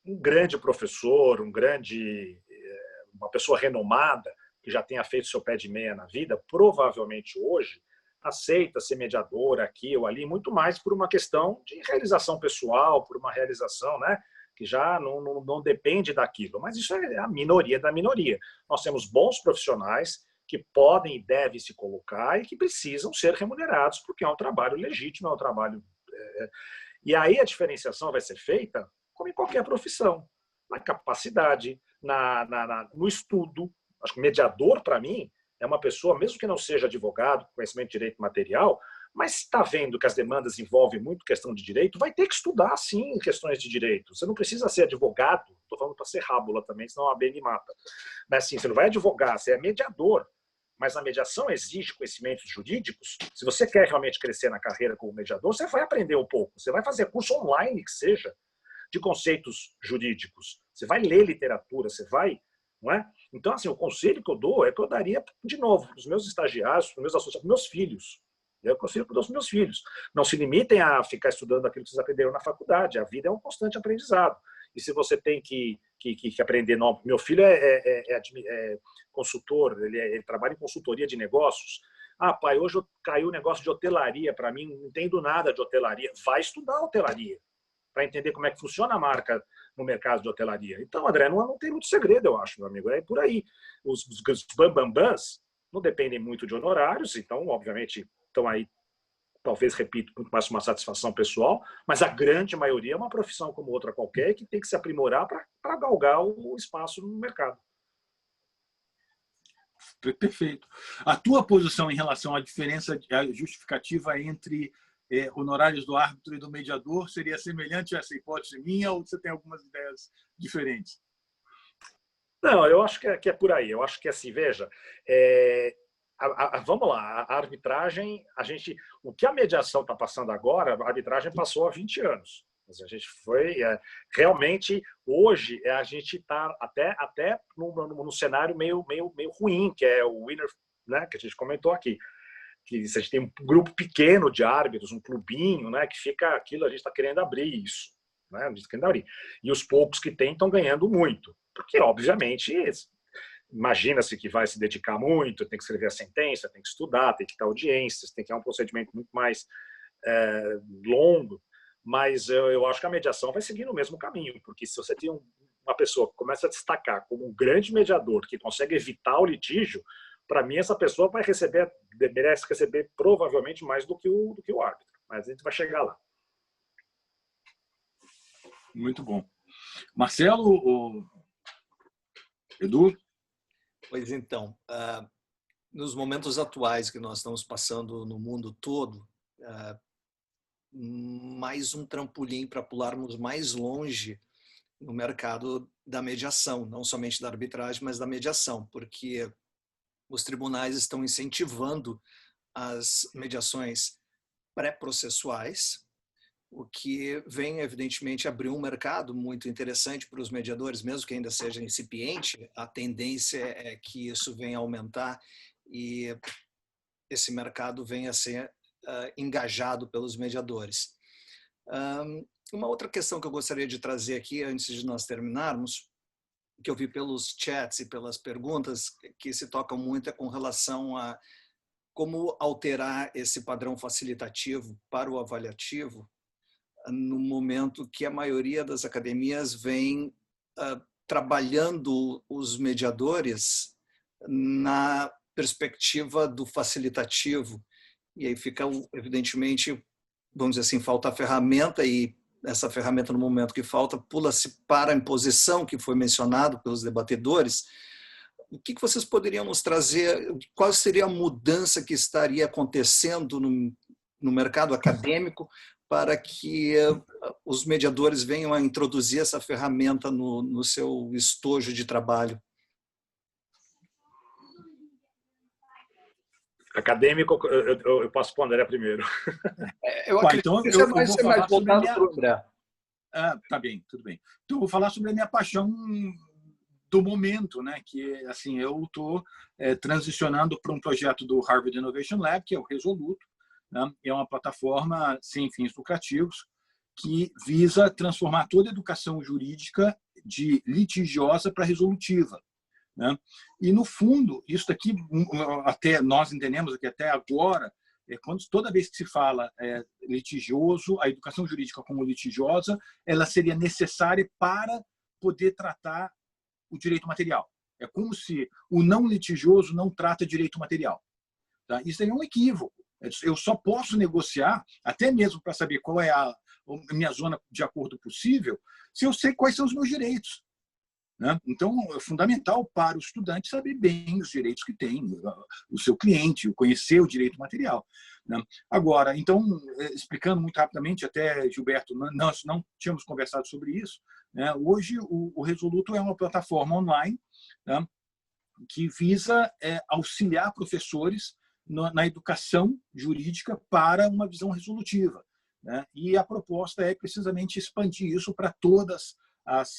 Um grande professor, uma pessoa renomada, que já tenha feito seu pé de meia na vida, provavelmente hoje aceita ser mediador aqui ou ali, muito mais por uma questão de realização pessoal, por uma realização, né, que já não depende daquilo. Mas isso é a minoria da minoria. Nós temos bons profissionais que podem e devem se colocar e que precisam ser remunerados, porque é um trabalho legítimo, é um trabalho... E aí a diferenciação vai ser feita, como em qualquer profissão, na capacidade, no estudo. Acho que o mediador, para mim, é uma pessoa, mesmo que não seja advogado, conhecimento de direito material, mas está vendo que as demandas envolvem muito questão de direito, vai ter que estudar, sim, questões de direito. Você não precisa ser advogado, estou falando para ser rábula também, senão a AB me mata. Mas assim, você não vai advogar, você é mediador. Mas a mediação exige conhecimentos jurídicos. Se você quer realmente crescer na carreira como mediador, você vai aprender um pouco. Você vai fazer curso online, que seja, de conceitos jurídicos. Você vai ler literatura, você vai... Não é? Então, assim, o conselho que eu dou é que eu daria, de novo, para os meus estagiários, para os meus associados, para os meus filhos. Eu conselho para os meus filhos. Não se limitem a ficar estudando aquilo que vocês aprenderam na faculdade. A vida é um constante aprendizado. E se você tem que aprender novo... Meu filho é consultor, ele trabalha em consultoria de negócios. Ah, pai, hoje caiu o negócio de hotelaria para mim, não entendo nada de hotelaria. Vai estudar hotelaria. para entender como é que funciona a marca no mercado de hotelaria. Então, André, não tem muito segredo, eu acho, meu amigo. É por aí. Os bambambãs não dependem muito de honorários, então, obviamente, estão aí, talvez, repito, muito mais uma satisfação pessoal, mas a grande maioria é uma profissão como outra qualquer que tem que se aprimorar para galgar o espaço no mercado. Perfeito. A tua posição em relação à diferença, a justificativa entre honorários do árbitro e do mediador seria semelhante a essa hipótese minha ou você tem algumas ideias diferentes? Não, eu acho que é por aí. Eu acho que assim, veja, vamos lá, a arbitragem, o que a mediação está passando agora, a arbitragem passou há 20 anos. Mas a gente foi realmente hoje a gente está até num cenário meio ruim, que é o winner, né, que a gente comentou aqui, que a gente tem um grupo pequeno de árbitros, um clubinho, né, que fica aquilo, a gente está querendo abrir isso, né, a gente está querendo abrir, e os poucos que tem estão ganhando muito, porque obviamente imagina-se que vai se dedicar muito, tem que escrever a sentença, tem que estudar, tem que dar audiências, tem que ter um procedimento muito mais longo. Mas eu acho que a mediação vai seguir no mesmo caminho, porque se você tem uma pessoa que começa a destacar como um grande mediador que consegue evitar o litígio, para mim essa pessoa merece receber provavelmente mais do que o árbitro. Mas a gente vai chegar lá. Muito bom. Marcelo ou Edu? Pois então, nos momentos atuais que nós estamos passando no mundo todo, mais um trampolim para pularmos mais longe no mercado da mediação, não somente da arbitragem, mas da mediação, porque os tribunais estão incentivando as mediações pré-processuais, o que vem, evidentemente, abrir um mercado muito interessante para os mediadores, mesmo que ainda seja incipiente, a tendência é que isso venha a aumentar e esse mercado venha a ser engajado pelos mediadores. Uma outra questão que eu gostaria de trazer aqui, antes de nós terminarmos, que eu vi pelos chats e pelas perguntas, que se tocam muito é com relação a como alterar esse padrão facilitativo para o avaliativo no momento que a maioria das academias vem trabalhando os mediadores na perspectiva do facilitativo. E aí fica, evidentemente, vamos dizer assim, falta a ferramenta e essa ferramenta, no momento que falta, pula-se para a imposição, que foi mencionado pelos debatedores. O que vocês poderiam nos trazer? Qual seria a mudança que estaria acontecendo no mercado acadêmico para que os mediadores venham a introduzir essa ferramenta no seu estojo de trabalho? Acadêmico, eu posso responder primeiro. Eu acredito então, que você vai ser mais voltado para o André. Tá bem, tudo bem. Então, eu vou falar sobre a minha paixão do momento, né? Que assim, eu estou transicionando para um projeto do Harvard Innovation Lab, que é o Resoluto, né? É uma plataforma sem fins lucrativos que visa transformar toda a educação jurídica de litigiosa para resolutiva. Né? E, no fundo, isso daqui, até nós entendemos que até agora, toda vez que se fala litigioso, a educação jurídica como litigiosa, ela seria necessária para poder tratar o direito material. É como se o não litigioso não trata direito material. Tá? Isso é um equívoco. Eu só posso negociar, até mesmo para saber qual é a minha zona de acordo possível, se eu sei quais são os meus direitos. Né? Então, é fundamental para o estudante saber bem os direitos que tem, o seu cliente, conhecer o direito material. Né? Agora, então, explicando muito rapidamente, até, Gilberto, nós não tínhamos conversado sobre isso, né? Hoje, o Resoluto é uma plataforma online, né, que visa auxiliar professores na educação jurídica para uma visão resolutiva. Né? E a proposta é precisamente expandir isso para todas as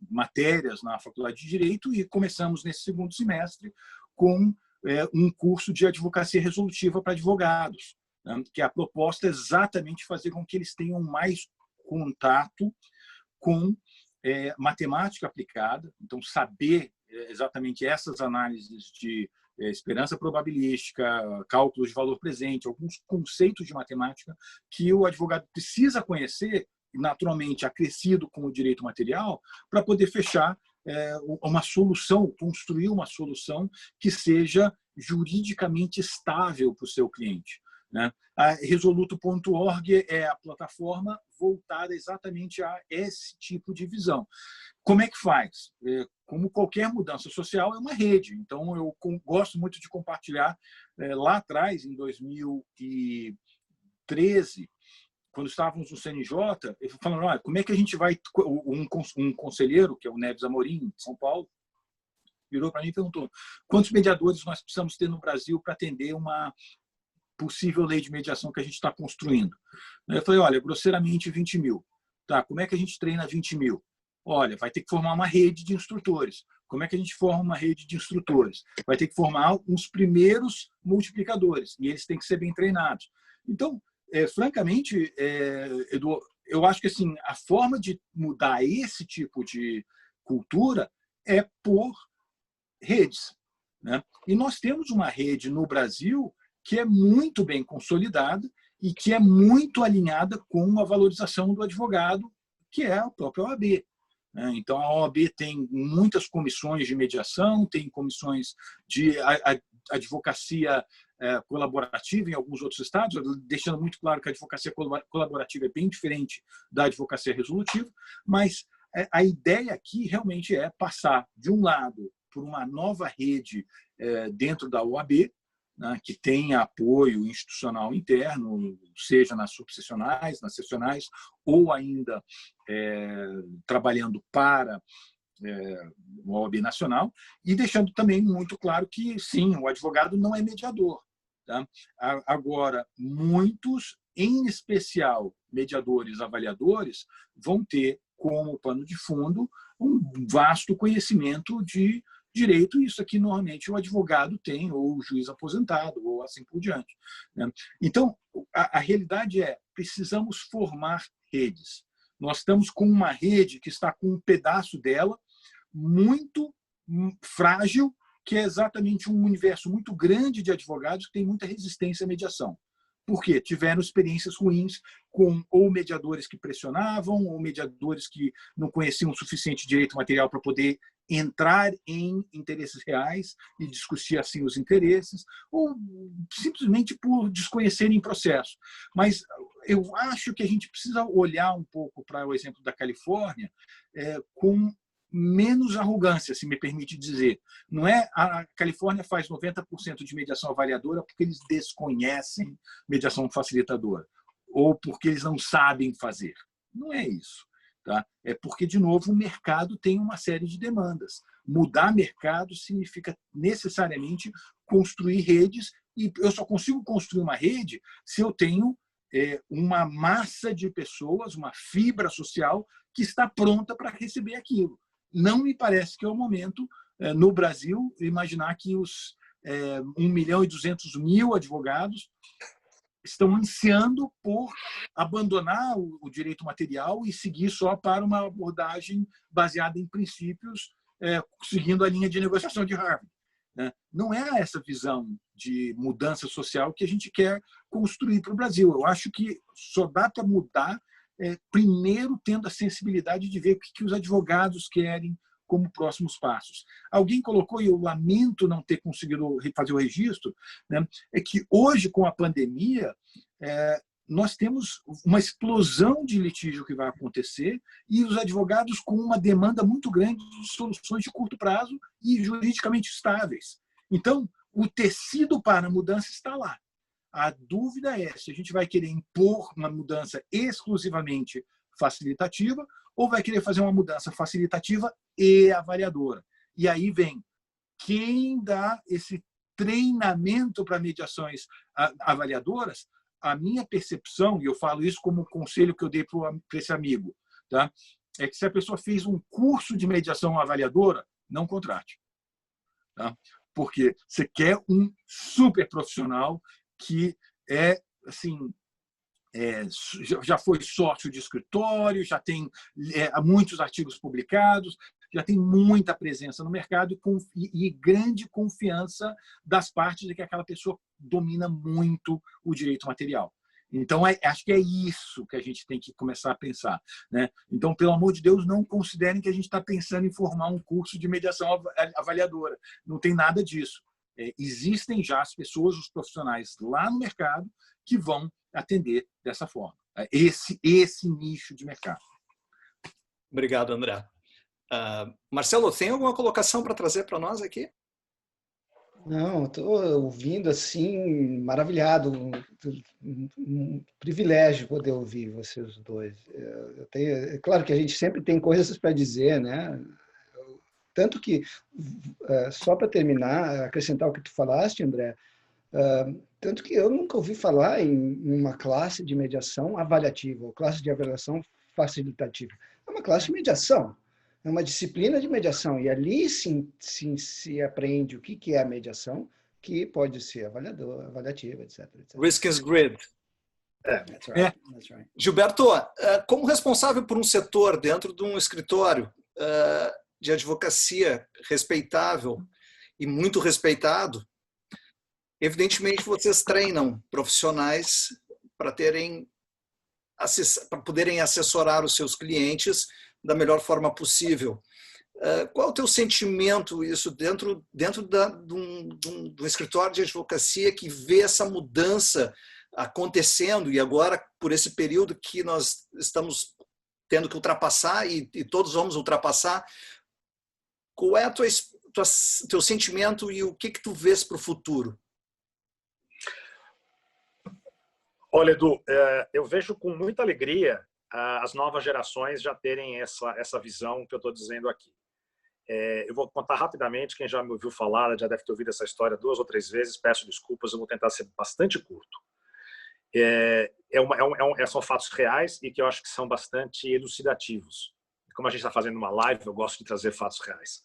matérias na Faculdade de Direito e começamos nesse segundo semestre com um curso de advocacia resolutiva para advogados, né? Que a proposta é exatamente fazer com que eles tenham mais contato com matemática aplicada, então saber exatamente essas análises de esperança probabilística, cálculos de valor presente, alguns conceitos de matemática que o advogado precisa conhecer naturalmente acrescido com o direito material, para poder fechar uma solução, construir uma solução que seja juridicamente estável para o seu cliente, né? A Resoluto.org é a plataforma voltada exatamente a esse tipo de visão. Como é que faz? Como qualquer mudança social, é uma rede. Então, eu gosto muito de compartilhar. Lá atrás, em 2013, quando estávamos no CNJ, eu falando, olha, como é que a gente vai... Um conselheiro, que é o Neves Amorim, de São Paulo, virou para mim e perguntou: quantos mediadores nós precisamos ter no Brasil para atender uma possível lei de mediação que a gente está construindo? Eu falei, olha, grosseiramente 20 mil. Tá, como é que a gente treina 20 mil? Olha, vai ter que formar uma rede de instrutores. Como é que a gente forma uma rede de instrutores? Vai ter que formar uns primeiros multiplicadores, e eles têm que ser bem treinados. Então, francamente, Edu, eu acho que assim, a forma de mudar esse tipo de cultura é por redes, né? E nós temos uma rede no Brasil que é muito bem consolidada e que é muito alinhada com a valorização do advogado, que é a própria OAB. Então, a OAB tem muitas comissões de mediação, tem comissões de advocacia colaborativa em alguns outros estados, deixando muito claro que a advocacia colaborativa é bem diferente da advocacia resolutiva, mas a ideia aqui realmente é passar, de um lado, por uma nova rede dentro da OAB, né, que tenha apoio institucional interno, seja nas subsecionais, nas secionais, ou ainda trabalhando para o OAB nacional, e deixando também muito claro que, sim, o advogado não é mediador. Tá? Agora, muitos, em especial mediadores, avaliadores, vão ter como pano de fundo um vasto conhecimento de direito, e isso aqui normalmente o advogado tem, ou o juiz aposentado, ou assim por diante. Então, a realidade é, precisamos formar redes. Nós estamos com uma rede que está com um pedaço dela muito frágil, que é exatamente um universo muito grande de advogados que tem muita resistência à mediação. Por quê? Tiveram experiências ruins com ou mediadores que pressionavam, ou mediadores que não conheciam o suficiente direito material para poder entrar em interesses reais e discutir assim os interesses, ou simplesmente por desconhecerem processo. Mas eu acho que a gente precisa olhar um pouco para o exemplo da Califórnia com menos arrogância, se me permite dizer. Não é a Califórnia faz 90% de mediação avaliadora porque eles desconhecem mediação facilitadora, ou porque eles não sabem fazer. Não é isso. Tá? É porque, de novo, o mercado tem uma série de demandas. Mudar mercado significa necessariamente construir redes, e eu só consigo construir uma rede se eu tenho uma massa de pessoas, uma fibra social que está pronta para receber aquilo. Não me parece que é o momento, no Brasil, imaginar que os 1.200.000 advogados estão ansiando por abandonar o direito material e seguir só para uma abordagem baseada em princípios, seguindo a linha de negociação de Harvard. Não é essa visão de mudança social que a gente quer construir para o Brasil. Eu acho que só dá para mudar primeiro tendo a sensibilidade de ver o que os advogados querem como próximos passos. Alguém colocou, e eu lamento não ter conseguido fazer o registro, né, é que hoje, com a pandemia, nós temos uma explosão de litígio que vai acontecer e os advogados com uma demanda muito grande de soluções de curto prazo e juridicamente estáveis. Então, o tecido para a mudança está lá. A dúvida é se a gente vai querer impor uma mudança exclusivamente facilitativa ou vai querer fazer uma mudança facilitativa e avaliadora. E aí vem quem dá esse treinamento para mediações avaliadoras. A minha percepção, e eu falo isso como um conselho que eu dei para esse amigo, tá? É que se a pessoa fez um curso de mediação avaliadora, não contrate. Tá? Porque você quer um super profissional que assim, já foi sócio de escritório, já tem muitos artigos publicados, já tem muita presença no mercado e grande confiança das partes de que aquela pessoa domina muito o direito material. Então, acho que é isso que a gente tem que começar a pensar, né? Então, pelo amor de Deus, não considerem que a gente está pensando em formar um curso de mediação avaliadora. Não tem nada disso. Existem já as pessoas, os profissionais lá no mercado que vão atender dessa forma. Esse nicho de mercado. Obrigado, André. Marcelo, tem alguma colocação para trazer para nós aqui? Não, estou ouvindo assim, maravilhado, um privilégio poder ouvir vocês dois. É claro que a gente sempre tem coisas para dizer, né? Tanto que, só para terminar, acrescentar o que tu falaste, André, tanto que eu nunca ouvi falar em uma classe de mediação avaliativa, ou classe de avaliação facilitativa. É uma classe de mediação. É uma disciplina de mediação, e ali sim se aprende o que é a mediação, que pode ser avaliativa, etc. Risk's Grid. That's right. That's right. Gilberto, como responsável por um setor dentro de um escritório de advocacia respeitável e muito respeitado, evidentemente vocês treinam profissionais para poderem assessorar os seus clientes da melhor forma possível. Qual é o teu sentimento isso dentro do escritório de advocacia que vê essa mudança acontecendo e agora por esse período que nós estamos tendo que ultrapassar e todos vamos ultrapassar? Qual é teu sentimento e o que tu vês para o futuro? Olha, Edu, eu vejo com muita alegria as novas gerações já terem essa visão que eu estou dizendo aqui. Eu vou contar rapidamente, quem já me ouviu falar já deve ter ouvido essa história 2 ou 3 vezes, peço desculpas, eu vou tentar ser bastante curto. São fatos reais e que eu acho que são bastante elucidativos. Como a gente está fazendo uma live, eu gosto de trazer fatos reais.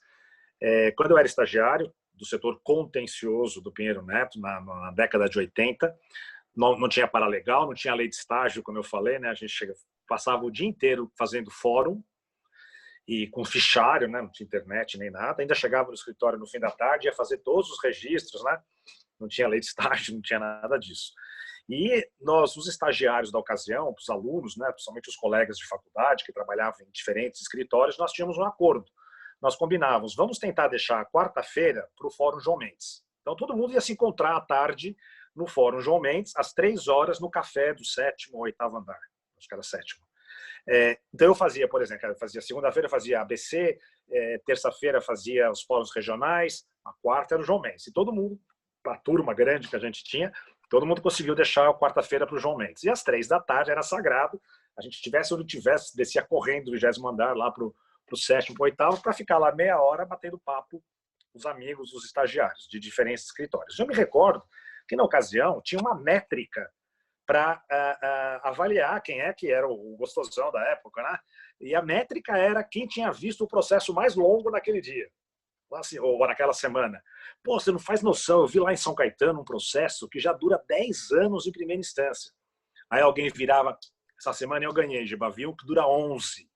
Quando eu era estagiário do setor contencioso do Pinheiro Neto, na década de 80, não tinha paralegal, não tinha lei de estágio, como eu falei, né? A gente passava o dia inteiro fazendo fórum e com fichário, né? Não tinha internet nem nada. Ainda chegava no escritório no fim da tarde, ia fazer todos os registros, né? Não tinha lei de estágio, não tinha nada disso. E nós, os estagiários da ocasião, os alunos, né? Principalmente os colegas de faculdade que trabalhavam em diferentes escritórios, nós tínhamos um acordo. Nós combinávamos, vamos tentar deixar a quarta-feira para o Fórum João Mendes. Então todo mundo ia se encontrar à tarde no Fórum João Mendes, às 3 horas, no café do 7º ou 8º andar. Acho que era 7º. Então eu fazia, por exemplo, segunda-feira fazia ABC, terça-feira fazia os fóruns regionais, a quarta era o João Mendes. E todo mundo, a turma grande que a gente tinha, todo mundo conseguiu deixar a quarta-feira para o João Mendes. E às 3 da tarde era sagrado, a gente tivesse ou não tivesse, descia correndo do 20º andar lá para o 7º, para o 8º, para ficar lá meia hora batendo papo com os amigos, os estagiários de diferentes escritórios. Eu me recordo que na ocasião tinha uma métrica para avaliar quem que era o gostosão da época, né? E a métrica era quem tinha visto o processo mais longo naquele dia, assim, ou naquela semana. Pô, você não faz noção, eu vi lá em São Caetano um processo que já dura 10 anos em primeira instância. Aí alguém virava, essa semana eu ganhei, Giba, viu que dura 11.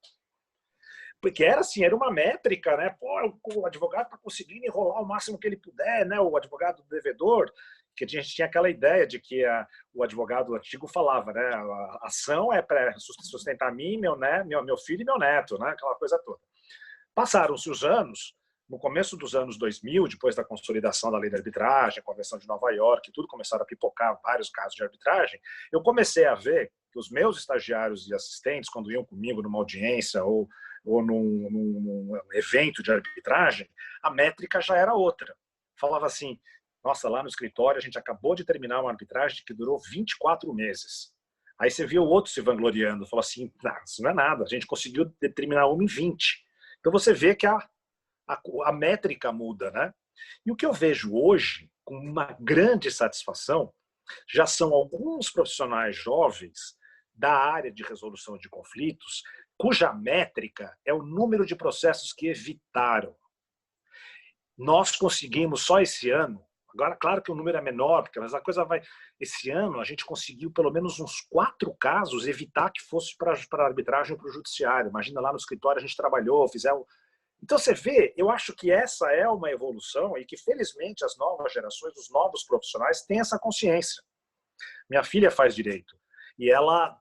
Porque era assim, era uma métrica, né? Pô, o advogado está conseguindo enrolar o máximo que ele puder, né? O advogado devedor, que a gente tinha aquela ideia de que o advogado antigo falava, né? A ação é para sustentar mim, meu filho e meu neto, né? Aquela coisa toda. Passaram-se os anos, no começo dos anos 2000, depois da consolidação da lei da arbitragem, a Convenção de Nova York, tudo começaram a pipocar vários casos de arbitragem, eu comecei a ver que os meus estagiários e assistentes, quando iam comigo numa audiência ou num evento de arbitragem, a métrica já era outra. Falava assim, nossa, lá no escritório a gente acabou de terminar uma arbitragem que durou 24 meses. Aí você viu o outro se vangloriando, falou assim, não, isso não é nada, a gente conseguiu terminar uma em 20. Então você vê que a métrica muda, né? E o que eu vejo hoje, com uma grande satisfação, já são alguns profissionais jovens da área de resolução de conflitos, cuja métrica é o número de processos que evitaram. Nós conseguimos só esse ano, agora claro que o número é menor, mas a coisa vai... Esse ano a gente conseguiu pelo menos uns 4 casos evitar que fosse para a arbitragem ou para o judiciário. Imagina lá no escritório a gente trabalhou, fizemos... Então você vê, eu acho que essa é uma evolução e que felizmente as novas gerações, os novos profissionais têm essa consciência. Minha filha faz direito. E ela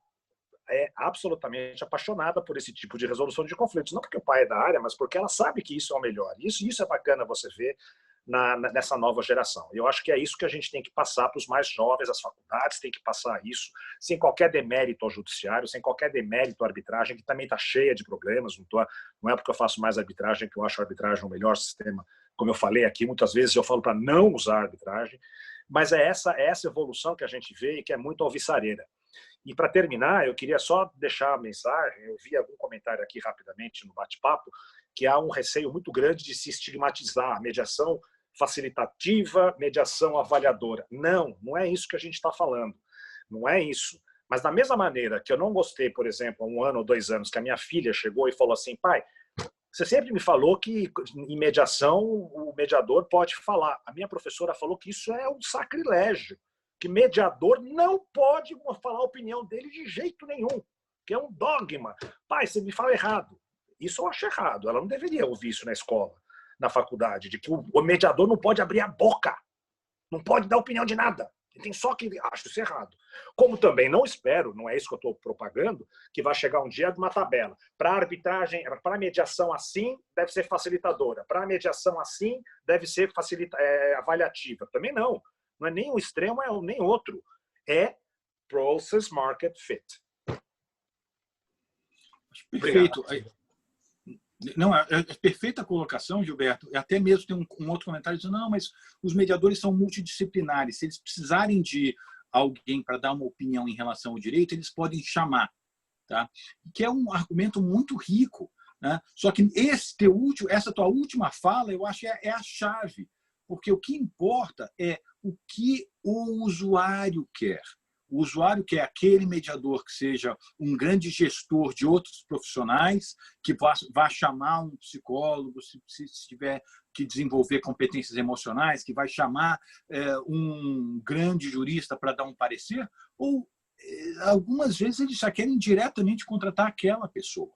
é absolutamente apaixonada por esse tipo de resolução de conflitos. Não porque o pai é da área, mas porque ela sabe que isso é o melhor. Isso é bacana você ver nessa nova geração. Eu acho que é isso que a gente tem que passar para os mais jovens, as faculdades têm que passar isso, sem qualquer demérito ao judiciário, sem qualquer demérito à arbitragem, que também está cheia de problemas. Não é porque eu faço mais arbitragem que eu acho a arbitragem o melhor sistema. Como eu falei aqui, muitas vezes eu falo para não usar a arbitragem, mas é essa evolução que a gente vê e que é muito alvissareira. E para terminar, eu queria só deixar a mensagem, eu vi algum comentário aqui rapidamente no bate-papo, que há um receio muito grande de se estigmatizar a mediação facilitativa, mediação avaliadora. Não é isso que a gente está falando. Não é isso. Mas da mesma maneira que eu não gostei, por exemplo, há 1 ano ou 2 anos, que a minha filha chegou e falou assim, pai, você sempre me falou que em mediação o mediador pode falar. A minha professora falou que isso é um sacrilégio, que mediador não pode falar a opinião dele de jeito nenhum, que é um dogma. Pai, você me fala errado. Isso eu acho errado. Ela não deveria ouvir isso na escola, na faculdade, de que o mediador não pode abrir a boca, não pode dar opinião de nada. Tem só que acho isso errado. Como também não espero, não é isso que eu estou propagando, que vai chegar um dia de uma tabela. Para arbitragem, para a mediação assim, deve ser facilitadora. Para a mediação assim, deve ser avaliativa. Também não. Não é nem um extremo, nem outro. É process market fit. Perfeito. Não, é perfeita a colocação, Gilberto. Até mesmo tem um outro comentário dizendo, não, mas os mediadores são multidisciplinares. Se eles precisarem de alguém para dar uma opinião em relação ao direito, eles podem chamar. Tá? Que é um argumento muito rico. Né? Só que essa tua última fala, eu acho é a chave. Porque o que importa é o que o usuário quer. O usuário quer aquele mediador que seja um grande gestor de outros profissionais, que vá chamar um psicólogo, se tiver que desenvolver competências emocionais, que vai chamar um grande jurista para dar um parecer, ou algumas vezes eles já querem diretamente contratar aquela pessoa.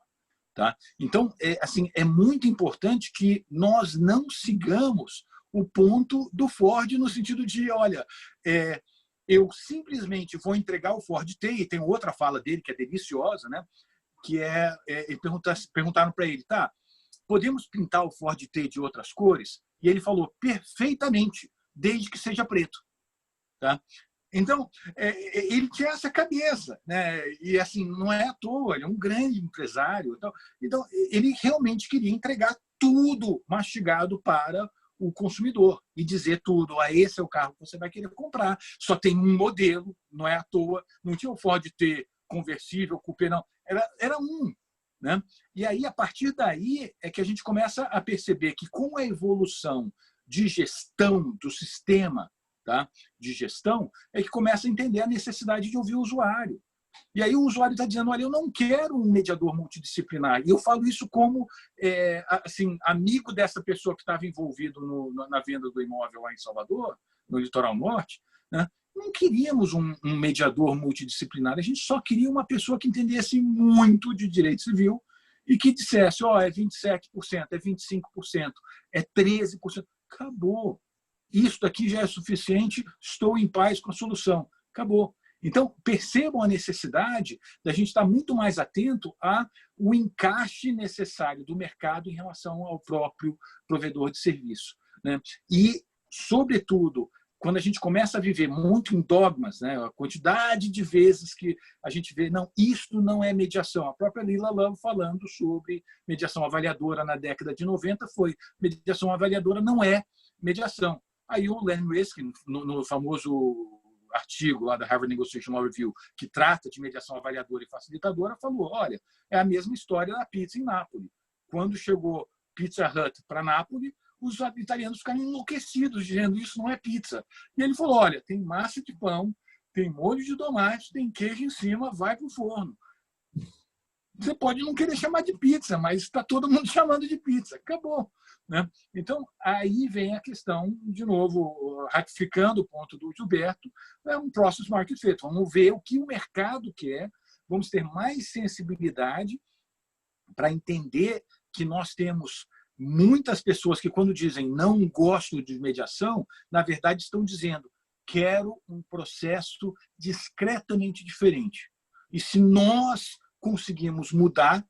Tá? Então, é muito importante que nós não sigamos o ponto do Ford no sentido de, olha, eu simplesmente vou entregar o Ford T, e tem outra fala dele que é deliciosa, né? Que perguntaram para ele, tá, podemos pintar o Ford T de outras cores? E ele falou, perfeitamente, desde que seja preto. Tá? Então, ele tinha essa cabeça, né? E assim, não é à toa, ele é um grande empresário. Então ele realmente queria entregar tudo mastigado para o consumidor e dizer tudo, esse é o carro que você vai querer comprar, só tem um modelo, não é à toa, não tinha o Ford T conversível, coupé, não, era um. Né? E aí, a partir daí, é que a gente começa a perceber que com a evolução de gestão do sistema, tá? De gestão, é que começa a entender a necessidade de ouvir o usuário. E aí o usuário está dizendo, olha, eu não quero um mediador multidisciplinar. E eu falo isso como assim, amigo dessa pessoa que estava envolvido na venda do imóvel lá em Salvador, no Litoral Norte. Né? Não queríamos um mediador multidisciplinar, a gente só queria uma pessoa que entendesse muito de direito civil e que dissesse, é 27%, é 25%, é 13%. Acabou. Isso daqui já é suficiente, estou em paz com a solução. Acabou. Então, percebam a necessidade da gente estar muito mais atento ao encaixe necessário do mercado em relação ao próprio provedor de serviço. Né? E, sobretudo, quando a gente começa a viver muito em dogmas, né? A quantidade de vezes que a gente vê, não, isto não é mediação. A própria Lila Love falando sobre mediação avaliadora na década de 90 foi mediação avaliadora não é mediação. Aí o Len Riskin, no famoso artigo lá da Harvard Negotiation Law Review, que trata de mediação avaliadora e facilitadora, falou, olha, é a mesma história da pizza em Nápoles. Quando chegou Pizza Hut para Nápoles, os italianos ficaram enlouquecidos, dizendo isso não é pizza. E ele falou, olha, tem massa de pão, tem molho de tomate, tem queijo em cima, vai para o forno. Você pode não querer chamar de pizza, mas está todo mundo chamando de pizza. Acabou. Né? Então, aí vem a questão, de novo, ratificando o ponto do Gilberto, é um process market fit. Vamos ver o que o mercado quer, vamos ter mais sensibilidade para entender que nós temos muitas pessoas que, quando dizem não gosto de mediação, na verdade estão dizendo quero um processo discretamente diferente. e se nós conseguimos mudar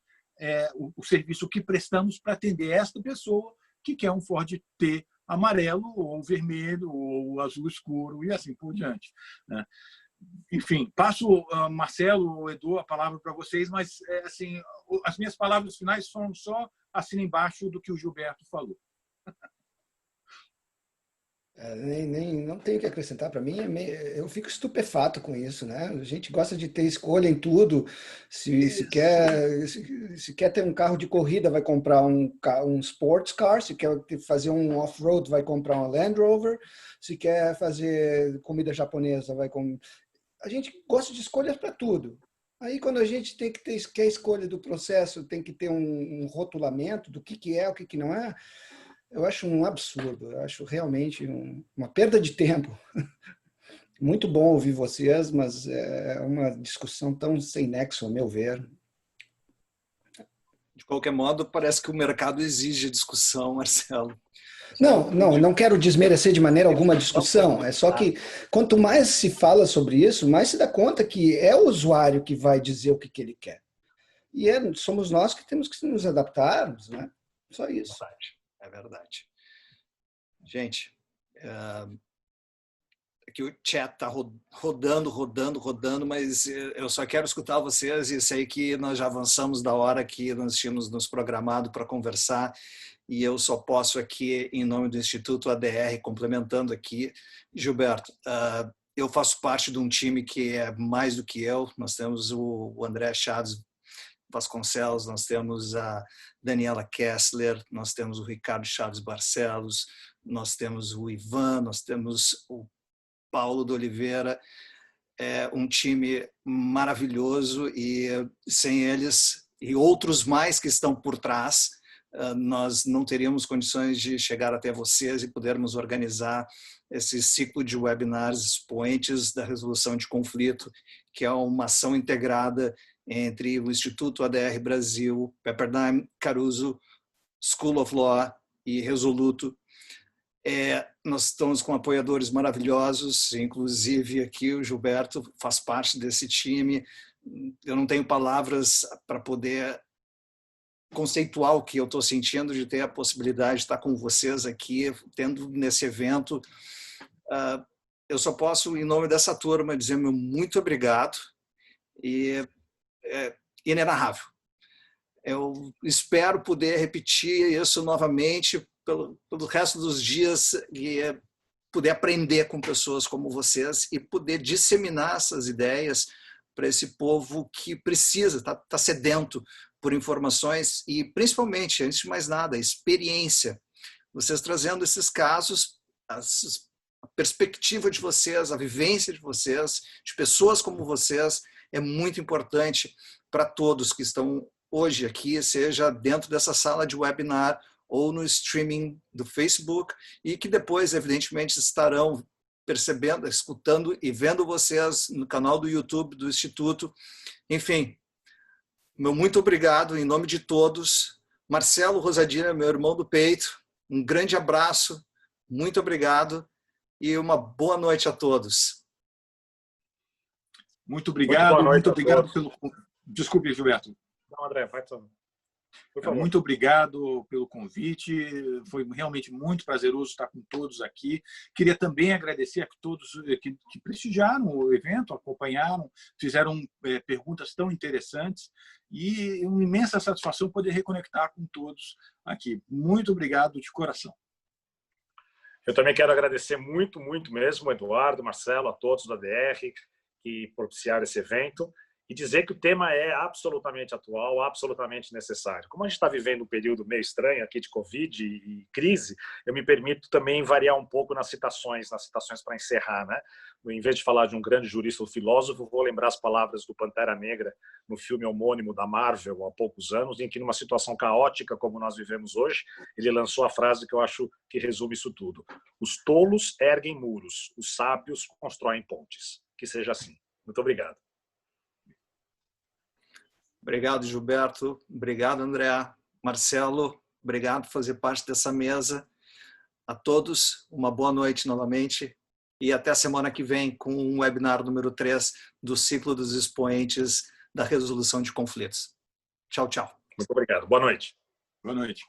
o serviço que prestamos para atender esta pessoa que quer um Ford T amarelo, ou vermelho, ou azul escuro, e assim por diante, né? Enfim, passo, Marcelo, Edu, a palavra para vocês, mas assim, as minhas palavras finais são só assim embaixo do que o Gilberto falou. Não tenho o que acrescentar. Para mim, eu fico estupefato com isso, né? A gente gosta de ter escolha em tudo. Se quer ter um carro de corrida, vai comprar um sports car. Se quer fazer um off-road, vai comprar uma Land Rover. Se quer fazer comida japonesa, vai com... A gente gosta de escolhas para tudo. Aí, quando a gente quer escolha do processo, tem que ter um rotulamento do que é, o que não é. Eu acho um absurdo, eu acho realmente uma perda de tempo. Muito bom ouvir vocês, mas é uma discussão tão sem nexo, a meu ver. De qualquer modo, parece que o mercado exige discussão, Marcelo. Não quero desmerecer de maneira alguma a discussão. É só que quanto mais se fala sobre isso, mais se dá conta que é o usuário que vai dizer o que ele quer. E somos nós que temos que nos adaptarmos, né? Só isso. É verdade. Gente, aqui o chat está rodando, mas eu só quero escutar vocês e sei que nós já avançamos da hora que nós tínhamos nos programado para conversar e eu só posso aqui, em nome do Instituto ADR, complementando aqui, Gilberto, eu faço parte de um time que é mais do que eu, nós temos o André Chaves Vasconcelos, nós temos a Daniela Kessler, nós temos o Ricardo Chaves Barcelos, nós temos o Ivan, nós temos o Paulo de Oliveira, é um time maravilhoso e sem eles e outros mais que estão por trás, nós não teríamos condições de chegar até vocês e podermos organizar esse ciclo de webinars expoentes da resolução de conflito, que é uma ação integrada entre o Instituto ADR Brasil, Pepperdine, Caruso, School of Law e Resoluto. Nós estamos com apoiadores maravilhosos, inclusive aqui o Gilberto faz parte desse time. Eu não tenho palavras para poder conceituar o que eu estou sentindo de ter a possibilidade de estar com vocês aqui, tendo nesse evento. Eu só posso, em nome dessa turma, dizer meu muito obrigado e é inenarrável. Eu espero poder repetir isso novamente pelo resto dos dias e poder aprender com pessoas como vocês e poder disseminar essas ideias para esse povo que precisa, está sedento por informações e, principalmente, antes de mais nada, a experiência. Vocês trazendo esses casos, a perspectiva de vocês, a vivência de vocês, de pessoas como vocês, é muito importante para todos que estão hoje aqui, seja dentro dessa sala de webinar ou no streaming do Facebook e que depois, evidentemente, estarão percebendo, escutando e vendo vocês no canal do YouTube do Instituto. Enfim, meu muito obrigado em nome de todos. Marcelo Rosadina, meu irmão do peito, um grande abraço, muito obrigado e uma boa noite a todos. Muito obrigado, muito obrigado pelo... Desculpe, Gilberto. Não, André, vai tomar. Por favor. Muito obrigado pelo convite, foi realmente muito prazeroso estar com todos aqui. Queria também agradecer a todos que prestigiaram o evento, acompanharam, fizeram perguntas tão interessantes e uma imensa satisfação poder reconectar com todos aqui. Muito obrigado de coração. Eu também quero agradecer muito, muito mesmo, Eduardo, Marcelo, a todos da ADR que propiciaram esse evento. E dizer que o tema é absolutamente atual, absolutamente necessário. Como a gente está vivendo um período meio estranho aqui de Covid e crise, eu me permito também variar um pouco nas citações para encerrar, né? Em vez de falar de um grande jurista ou filósofo, vou lembrar as palavras do Pantera Negra no filme homônimo da Marvel há poucos anos, em que numa situação caótica como nós vivemos hoje, ele lançou a frase que eu acho que resume isso tudo. Os tolos erguem muros, os sábios constroem pontes. Que seja assim. Muito obrigado. Obrigado, Gilberto. Obrigado, André. Marcelo, obrigado por fazer parte dessa mesa. A todos, uma boa noite novamente e até a semana que vem com o webinar número 3 do ciclo dos expoentes da resolução de conflitos. Tchau, tchau. Muito obrigado. Boa noite. Boa noite.